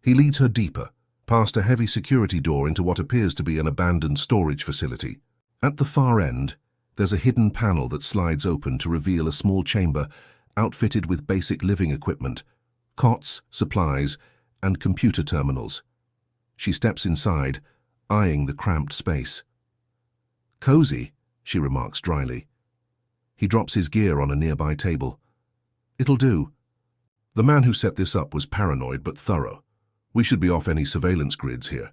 He leads her deeper, past a heavy security door into what appears to be an abandoned storage facility. At the far end, there's a hidden panel that slides open to reveal a small chamber outfitted with basic living equipment, cots, supplies, and computer terminals. She steps inside, eyeing the cramped space. "Cozy," she remarks dryly. He drops his gear on a nearby table. "It'll do." The man who set this up was paranoid but thorough. "We should be off any surveillance grids here."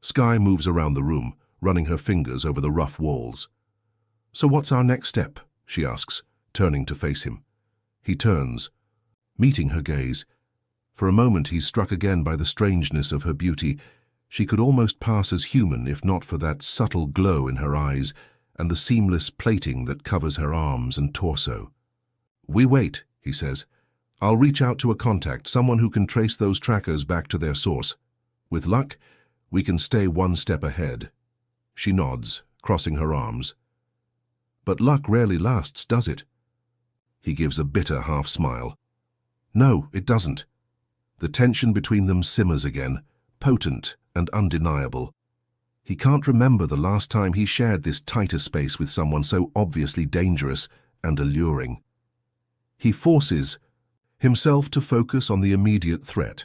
Skye moves around the room, running her fingers over the rough walls. "So what's our next step?" she asks, turning to face him. He turns, meeting her gaze. For a moment he's struck again by the strangeness of her beauty. She could almost pass as human if not for that subtle glow in her eyes and the seamless plating that covers her arms and torso. "We wait," he says. "I'll reach out to a contact, someone who can trace those trackers back to their source. With luck, we can stay one step ahead." She nods, crossing her arms. "But luck rarely lasts, does it?" He gives a bitter half-smile. "No, it doesn't." The tension between them simmers again, potent and undeniable. He can't remember the last time he shared this tighter space with someone so obviously dangerous and alluring. He forces himself to focus on the immediate threat,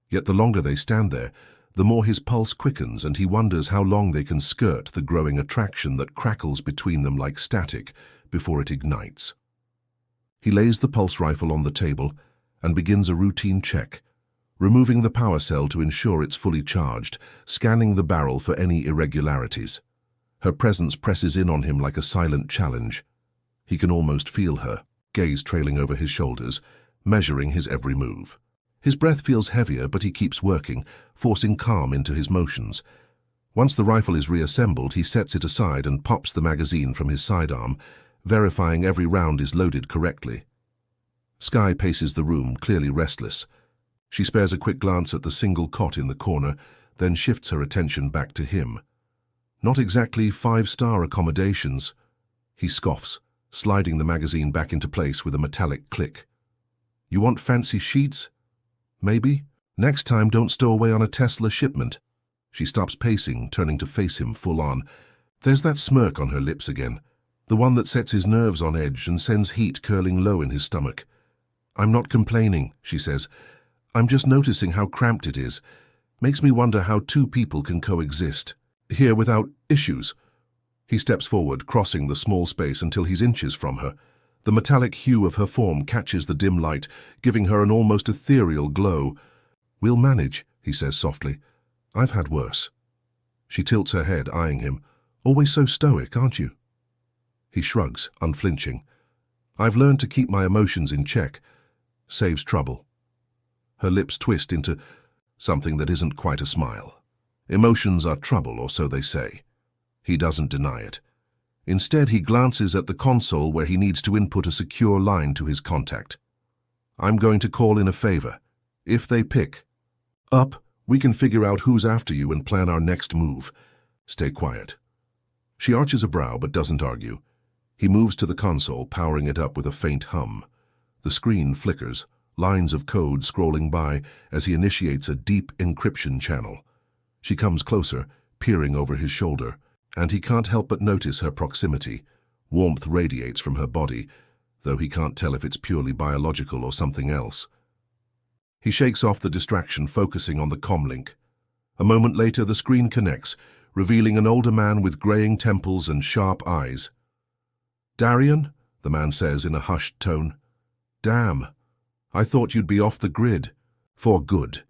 yet the longer they stand there, the more his pulse quickens and he wonders how long they can skirt the growing attraction that crackles between them like static before it ignites. He lays the pulse rifle on the table and begins a routine check, removing the power cell to ensure it's fully charged, scanning the barrel for any irregularities. Her presence presses in on him like a silent challenge. He can almost feel her, gaze trailing over his shoulders, measuring his every move. His breath feels heavier, but he keeps working, forcing calm into his motions. Once the rifle is reassembled, he sets it aside and pops the magazine from his sidearm, verifying every round is loaded correctly. Skye paces the room, clearly restless. She spares a quick glance at the single cot in the corner, then shifts her attention back to him. "Not exactly five-star accommodations." He scoffs, sliding the magazine back into place with a metallic click. "You want fancy sheets? Maybe. Next time don't stow away on a Tesla shipment." She stops pacing, turning to face him full on. There's that smirk on her lips again, the one that sets his nerves on edge and sends heat curling low in his stomach. "I'm not complaining," she says. "I'm just noticing how cramped it is. Makes me wonder how two people can coexist here without issues." He steps forward, crossing the small space until he's inches from her. The metallic hue of her form catches the dim light, giving her an almost ethereal glow. "We'll manage," he says softly. "I've had worse." She tilts her head, eyeing him. "Always so stoic, aren't you?" He shrugs, unflinching. "I've learned to keep my emotions in check. Saves trouble." Her lips twist into something that isn't quite a smile. Emotions are trouble, or so they say. He doesn't deny it. Instead, he glances at the console where he needs to input a secure line to his contact. "I'm going to call in a favor. If they pick up, we can figure out who's after you and plan our next move. Stay quiet." She arches a brow but doesn't argue. He moves to the console, powering it up with a faint hum. The screen flickers, lines of code scrolling by as he initiates a deep encryption channel. She comes closer, peering over his shoulder, and he can't help but notice her proximity. Warmth radiates from her body, though he can't tell if it's purely biological or something else. He shakes off the distraction, focusing on the comlink. A moment later, the screen connects, revealing an older man with graying temples and sharp eyes. "Darian?" the man says in a hushed tone. "Damn. I thought you'd be off the grid. For good."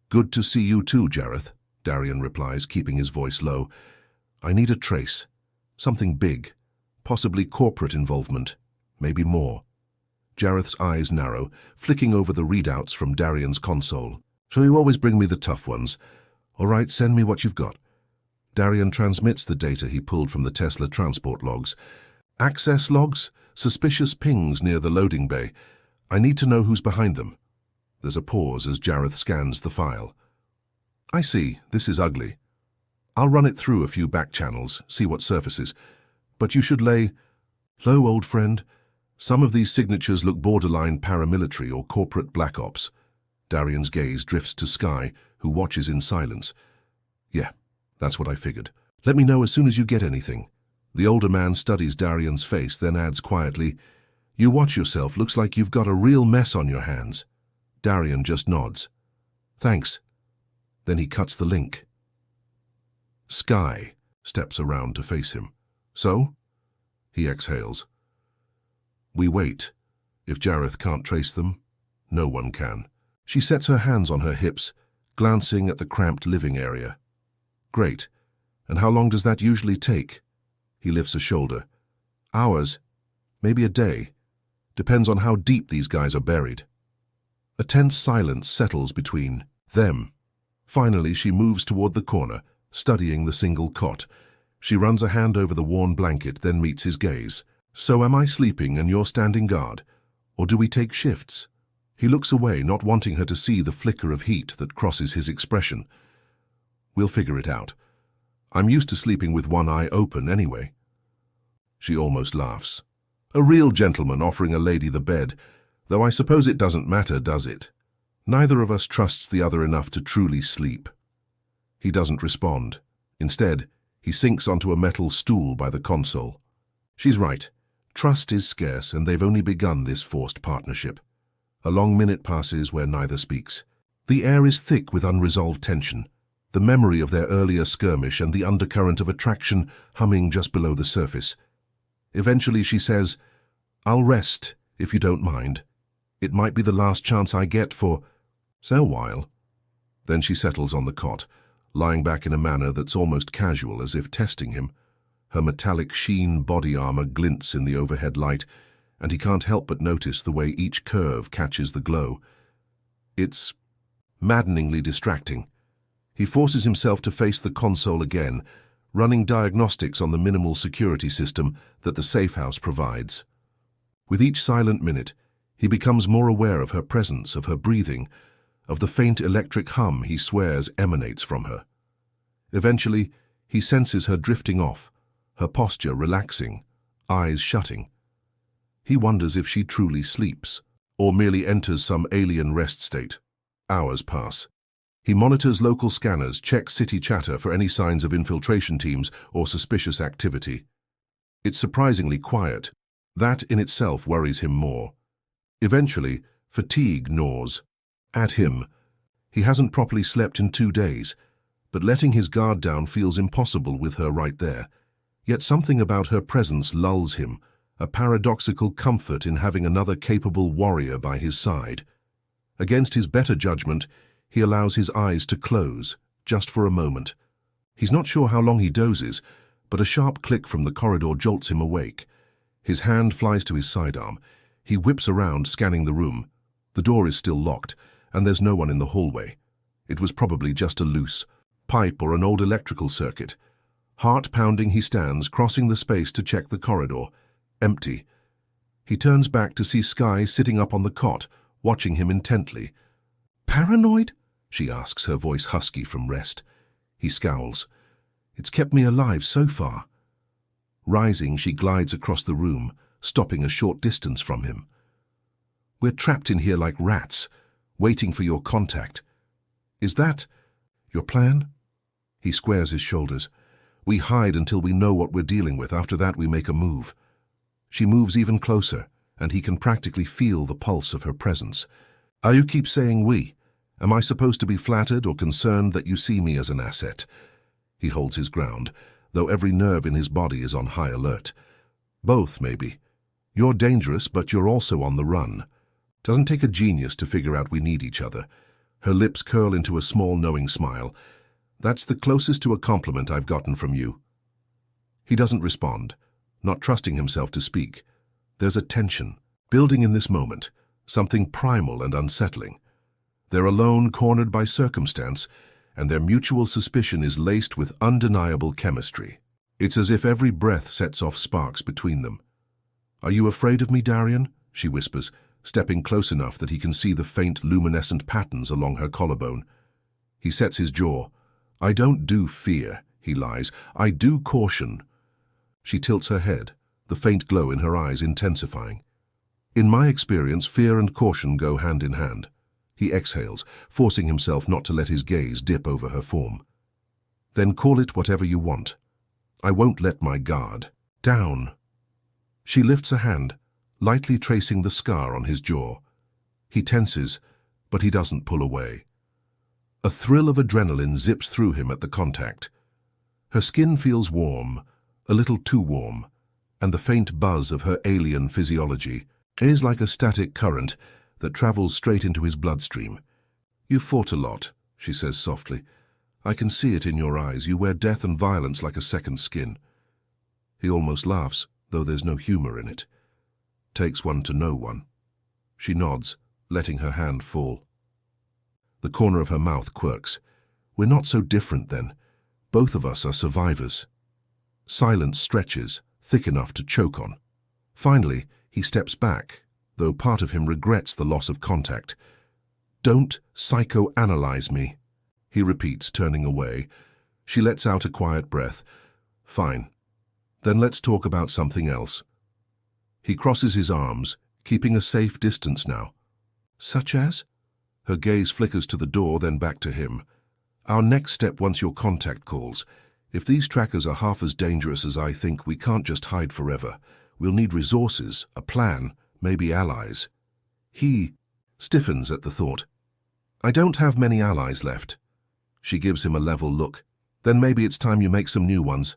"Good to see you too, Jareth," Darian replies, keeping his voice low. "I need a trace. Something big. Possibly corporate involvement. Maybe more." Jareth's eyes narrow, flicking over the readouts from Darian's console. "So you always bring me the tough ones. All right, send me what you've got. Darian transmits the data he pulled from the Tesla transport logs. Access logs, suspicious pings near the loading bay. I need to know who's behind them. There's a pause as Jareth scans the file. I see, this is ugly. I'll run it through a few back channels, see what surfaces. But you should lay low, old friend. Some of these signatures look borderline paramilitary or corporate black ops. Darian's gaze drifts to Skye, who watches in silence. Yeah, that's what I figured. Let me know as soon as you get anything. The older man studies Darian's face, then adds quietly, You watch yourself, looks like you've got a real mess on your hands. Darian just nods. Thanks. Then he cuts the link. Skye steps around to face him. So? He exhales. We wait. If Jareth can't trace them, no one can. She sets her hands on her hips, glancing at the cramped living area. Great. And how long does that usually take? He lifts a shoulder. Hours, maybe a day. Depends on how deep these guys are buried. A tense silence settles between them. Finally, she moves toward the corner, studying the single cot. She runs a hand over the worn blanket, then meets his gaze. So am I sleeping and you're standing guard? Or do we take shifts? He looks away, not wanting her to see the flicker of heat that crosses his expression. We'll figure it out. I'm used to sleeping with one eye open anyway. She almost laughs. A real gentleman offering a lady the bed, though I suppose it doesn't matter, does it? Neither of us trusts the other enough to truly sleep. He doesn't respond. Instead, he sinks onto a metal stool by the console. She's right. Trust is scarce, and they've only begun this forced partnership. A long minute passes where neither speaks. The air is thick with unresolved tension, the memory of their earlier skirmish and the undercurrent of attraction humming just below the surface. Eventually she says, I'll rest, if you don't mind. It might be the last chance I get for a while. Then she settles on the cot, lying back in a manner that's almost casual, as if testing him. Her metallic sheen body armor glints in the overhead light, and he can't help but notice the way each curve catches the glow. It's maddeningly distracting. He forces himself to face the console again, running diagnostics on the minimal security system that the safe house provides. With each silent minute, he becomes more aware of her presence, of her breathing, of the faint electric hum he swears emanates from her. Eventually, he senses her drifting off, her posture relaxing, eyes shutting. He wonders if she truly sleeps, or merely enters some alien rest state. Hours pass. He monitors local scanners, checks city chatter for any signs of infiltration teams or suspicious activity. It's surprisingly quiet. That in itself worries him more. Eventually, fatigue gnaws at him. He hasn't properly slept in 2 days, but letting his guard down feels impossible with her right there. Yet something about her presence lulls him, a paradoxical comfort in having another capable warrior by his side. Against his better judgment, he allows his eyes to close, just for a moment. He's not sure how long he dozes, but a sharp click from the corridor jolts him awake. His hand flies to his sidearm. He whips around, scanning the room. The door is still locked, and there's no one in the hallway. It was probably just a loose pipe or an old electrical circuit. Heart pounding, he stands, crossing the space to check the corridor. Empty. He turns back to see Skye sitting up on the cot, watching him intently. Paranoid? She asks, her voice husky from rest. He scowls. It's kept me alive so far. Rising, she glides across the room, stopping a short distance from him. We're trapped in here like rats, waiting for your contact. Is that your plan? He squares his shoulders. We hide until we know what we're dealing with. After that, we make a move. She moves even closer, and he can practically feel the pulse of her presence. You keep saying we. Am I supposed to be flattered or concerned that you see me as an asset? He holds his ground, though every nerve in his body is on high alert. Both, maybe. You're dangerous, but you're also on the run. Doesn't take a genius to figure out we need each other. Her lips curl into a small, knowing smile. That's the closest to a compliment I've gotten from you. He doesn't respond, not trusting himself to speak. There's a tension, building in this moment, something primal and unsettling. They're alone, cornered by circumstance, and their mutual suspicion is laced with undeniable chemistry. It's as if every breath sets off sparks between them. "Are you afraid of me, Darian?" she whispers, stepping close enough that he can see the faint luminescent patterns along her collarbone. He sets his jaw. "I don't do fear," he lies. "I do caution." She tilts her head, the faint glow in her eyes intensifying. "In my experience, fear and caution go hand in hand." He exhales, forcing himself not to let his gaze dip over her form. "Then call it whatever you want. I won't let my guard down." She lifts a hand, lightly tracing the scar on his jaw. He tenses, but he doesn't pull away. A thrill of adrenaline zips through him at the contact. Her skin feels warm, a little too warm, and the faint buzz of her alien physiology is like a static current that travels straight into his bloodstream. "You've fought a lot," she says softly. "I can see it in your eyes. You wear death and violence like a second skin." He almost laughs, though there's no humor in it. "Takes one to know one." She nods, letting her hand fall. The corner of her mouth quirks. "We're not so different then. Both of us are survivors." Silence stretches, thick enough to choke on. Finally, he steps back, though part of him regrets the loss of contact. "Don't psychoanalyze me," he repeats, turning away. She lets out a quiet breath. "Fine. Then let's talk about something else." He crosses his arms, keeping a safe distance now. "Such as?" Her gaze flickers to the door, then back to him. "Our next step once your contact calls. If these trackers are half as dangerous as I think, we can't just hide forever. We'll need resources, a plan, maybe allies." He stiffens at the thought. "I don't have many allies left." She gives him a level look. "Then maybe it's time you make some new ones."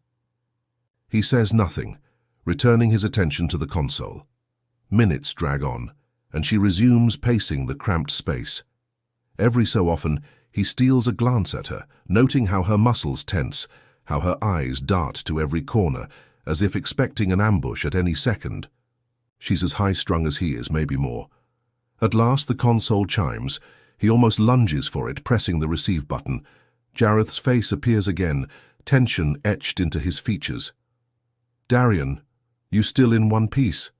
He says nothing, returning his attention to the console. Minutes drag on, and she resumes pacing the cramped space. Every so often, he steals a glance at her, noting how her muscles tense, how her eyes dart to every corner, as if expecting an ambush at any second. She's as high-strung as he is, maybe more. At last the console chimes. He almost lunges for it, pressing the receive button. Jareth's face appears again, tension etched into his features. "Darian, you still in one piece?"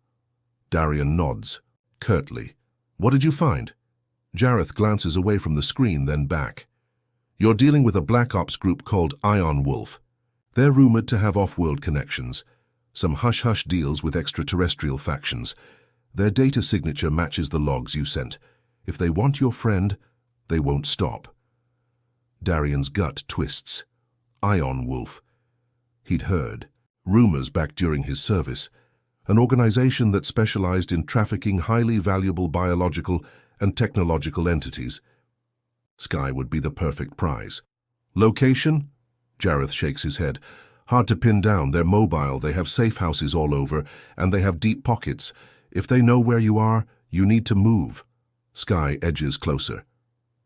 Darian nods, curtly. "What did you find?" Jareth glances away from the screen, then back. "You're dealing with a Black Ops group called Ion Wolf. They're rumored to have off-world connections, some hush-hush deals with extraterrestrial factions. Their data signature matches the logs you sent. If they want your friend, they won't stop." Darian's gut twists. Ion Wolf. He'd heard rumors back during his service. An organization that specialized in trafficking highly valuable biological and technological entities. Sky would be the perfect prize. "Location?" Jareth shakes his head. "Hard to pin down. They're mobile, they have safe houses all over, and they have deep pockets. If they know where you are, you need to move." Sky edges closer.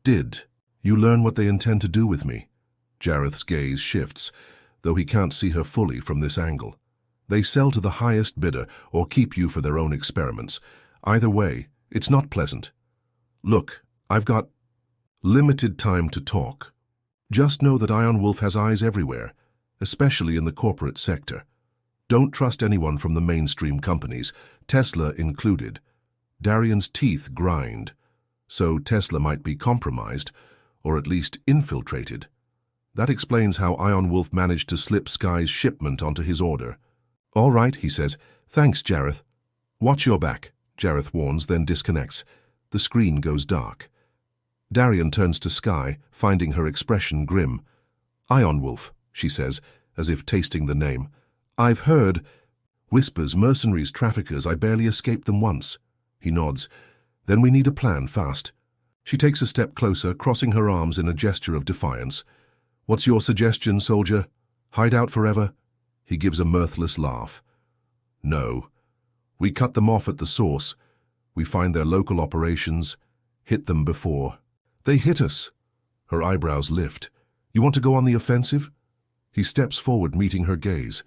"Did you learn what they intend to do with me?" Jareth's gaze shifts, though he can't see her fully from this angle. "They sell to the highest bidder or keep you for their own experiments. Either way, it's not pleasant. Look, I've got limited time to talk. Just know that Ion Wolf has eyes everywhere, especially in the corporate sector. Don't trust anyone from the mainstream companies, Tesla included. Darian's teeth grind, so Tesla might be compromised, or at least infiltrated. That explains how Ion Wolf managed to slip Sky's shipment onto his order." "All right," he says. "Thanks, Jareth." "Watch your back," Jareth warns, then disconnects. The screen goes dark. Darian turns to Sky, finding her expression grim. "Ion Wolf," she says, as if tasting the name. "I've heard," whispers, "mercenaries, traffickers, I barely escaped them once." He nods. "Then we need a plan, fast." She takes a step closer, crossing her arms in a gesture of defiance. "What's your suggestion, soldier? Hide out forever?" He gives a mirthless laugh. "No. We cut them off at the source. We find their local operations, hit them before they hit us." Her eyebrows lift. "You want to go on the offensive?" He steps forward, meeting her gaze.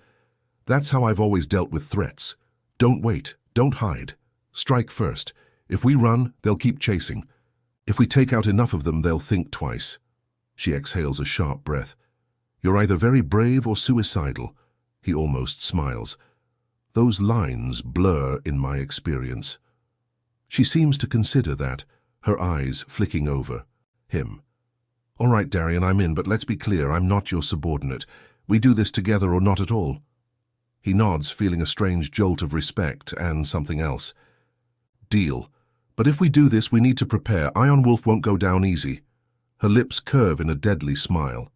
"That's how I've always dealt with threats. Don't wait. Don't hide. Strike first. If we run, they'll keep chasing. If we take out enough of them, they'll think twice." She exhales a sharp breath. You're either very brave or suicidal. He almost smiles. Those lines blur in my experience. She seems to consider that, her eyes flicking over him. All right, Darian, I'm in, but let's be clear, I'm not your subordinate. We do this together or not at all. He nods, feeling a strange jolt of respect and something else. Deal. But if we do this, we need to prepare. Iron Wolf won't go down easy. Her lips curve in a deadly smile.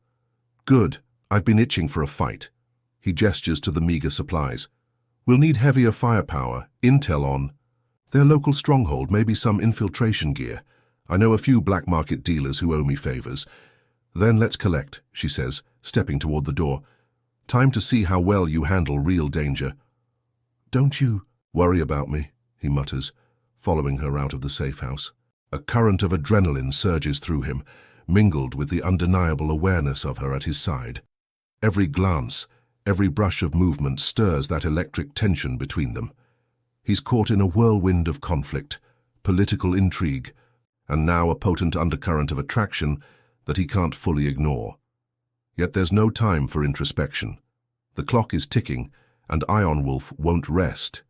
Good. I've been itching for a fight. He gestures to the meager supplies. We'll need heavier firepower, intel on their local stronghold, maybe some infiltration gear. I know a few black market dealers who owe me favors. Then let's collect, she says, stepping toward the door. Time to see how well you handle real danger. Don't you worry about me, he mutters, following her out of the safe house. A current of adrenaline surges through him, mingled with the undeniable awareness of her at his side. Every glance, every brush of movement stirs that electric tension between them. He's caught in a whirlwind of conflict, political intrigue, and now a potent undercurrent of attraction that he can't fully ignore. Yet there's no time for introspection. The clock is ticking, and Iron Wolf won't rest.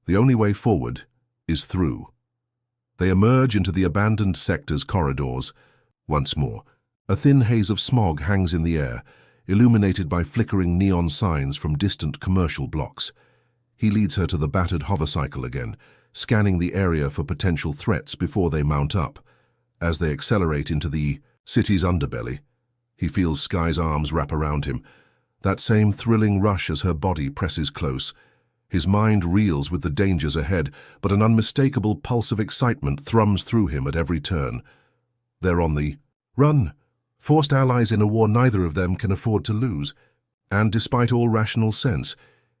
The only way forward is through. They emerge into the abandoned sector's corridors. Once more, a thin haze of smog hangs in the air, illuminated by flickering neon signs from distant commercial blocks. He leads her to the battered hovercycle again, scanning the area for potential threats before they mount up. As they accelerate into the city's underbelly, he feels Sky's arms wrap around him. That same thrilling rush as her body presses close. His mind reels with the dangers ahead, but an unmistakable pulse of excitement thrums through him at every turn. They're on the run, forced allies in a war neither of them can afford to lose. And despite all rational sense,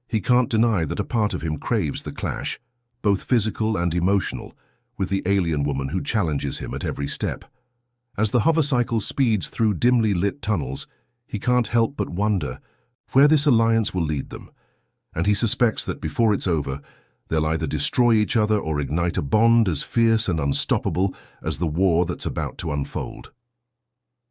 he can't deny that a part of him craves the clash, both physical and emotional, with the alien woman who challenges him at every step. As the hovercycle speeds through dimly lit tunnels, he can't help but wonder where this alliance will lead them, and he suspects that before it's over, they'll either destroy each other or ignite a bond as fierce and unstoppable as the war that's about to unfold.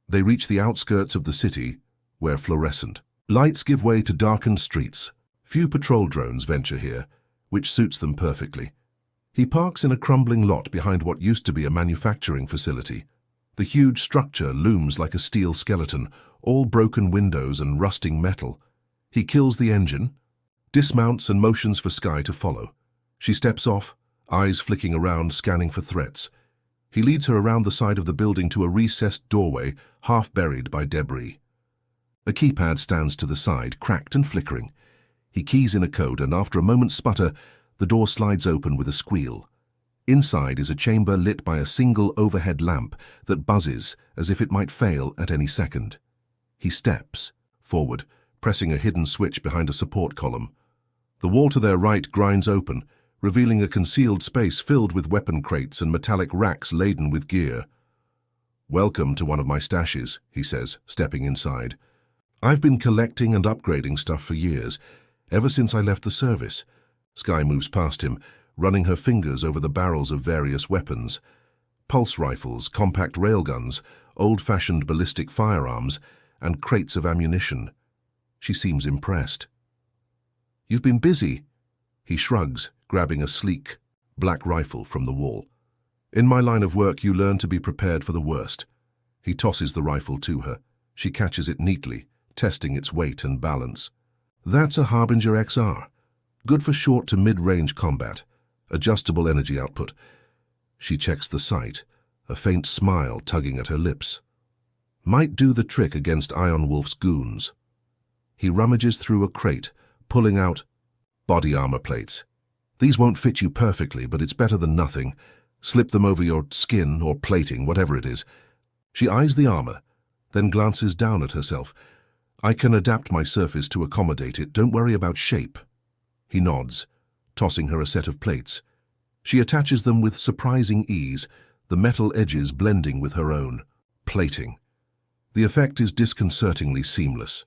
They reach the outskirts of the city, where fluorescent lights give way to darkened streets. Few patrol drones venture here, which suits them perfectly. He parks in a crumbling lot behind what used to be a manufacturing facility. The huge structure looms like a steel skeleton, all broken windows and rusting metal. He kills the engine, dismounts and motions for Sky to follow. She steps off, eyes flicking around, scanning for threats. He leads her around the side of the building to a recessed doorway, half buried by debris. A keypad stands to the side, cracked and flickering. He keys in a code, and after a moment's sputter, the door slides open with a squeal. Inside is a chamber lit by a single overhead lamp that buzzes as if it might fail at any second. He steps forward, pressing a hidden switch behind a support column. The wall to their right grinds open, revealing a concealed space filled with weapon crates and metallic racks laden with gear. "Welcome to one of my stashes," he says, stepping inside. "I've been collecting and upgrading stuff for years, ever since I left the service." Sky moves past him, running her fingers over the barrels of various weapons. Pulse rifles, compact railguns, old-fashioned ballistic firearms, and crates of ammunition. She seems impressed. "You've been busy." He shrugs, grabbing a sleek, black rifle from the wall. "In my line of work, you learn to be prepared for the worst." He tosses the rifle to her. She catches it neatly, testing its weight and balance. "That's a Harbinger XR. Good for short to mid-range combat. Adjustable energy output." She checks the sight, a faint smile tugging at her lips. "Might do the trick against Iron Wolf's goons." He rummages through a crate, pulling out body armor plates. "These won't fit you perfectly, but it's better than nothing. Slip them over your skin or plating, whatever it is." She eyes the armor, then glances down at herself. "I can adapt my surface to accommodate it. Don't worry about shape." He nods, tossing her a set of plates. She attaches them with surprising ease, the metal edges blending with her own. Plating. The effect is disconcertingly seamless.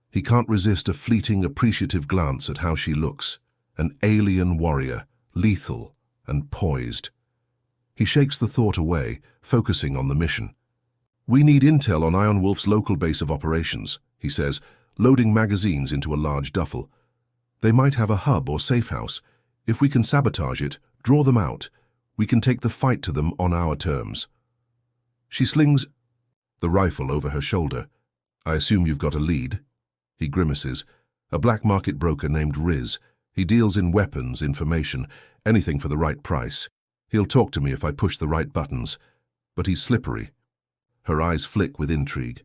He can't resist a fleeting, appreciative glance at how she looks. An alien warrior, lethal and poised. He shakes the thought away, focusing on the mission. "We need intel on Iron Wolf's local base of operations," he says, loading magazines into a large duffel. "They might have a hub or safe house. If we can sabotage it, draw them out, we can take the fight to them on our terms." She slings the rifle over her shoulder. "I assume you've got a lead?" He grimaces. "A black market broker named Riz. He deals in weapons, information, anything for the right price. He'll talk to me if I push the right buttons. But he's slippery." Her eyes flick with intrigue.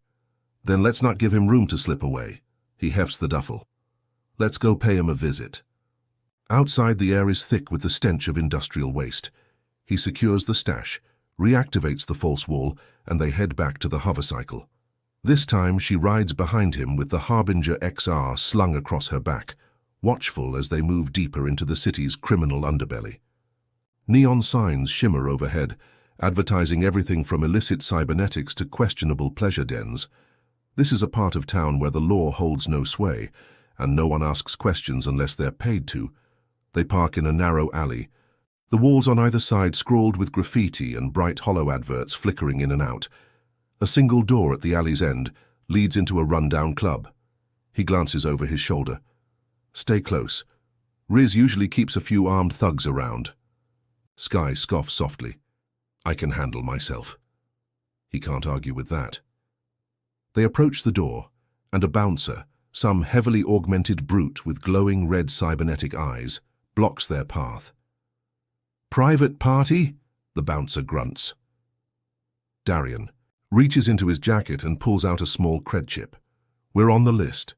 "Then let's not give him room to slip away." He hefts the duffel. "Let's go pay him a visit." Outside, the air is thick with the stench of industrial waste. He secures the stash, reactivates the false wall, and they head back to the hovercycle. This time she rides behind him with the Harbinger XR slung across her back, watchful as they move deeper into the city's criminal underbelly. Neon signs shimmer overhead, advertising everything from illicit cybernetics to questionable pleasure dens. This is a part of town where the law holds no sway, and no one asks questions unless they're paid to. They park in a narrow alley, the walls on either side scrawled with graffiti and bright hollow adverts flickering in and out. A single door at the alley's end leads into a run-down club. He glances over his shoulder. "Stay close. Riz usually keeps a few armed thugs around." Sky scoffs softly. "I can handle myself." He can't argue with that. They approach the door, and a bouncer, some heavily augmented brute with glowing red cybernetic eyes, blocks their path. "Private party?" the bouncer grunts. Darian reaches into his jacket and pulls out a small cred chip. "We're on the list.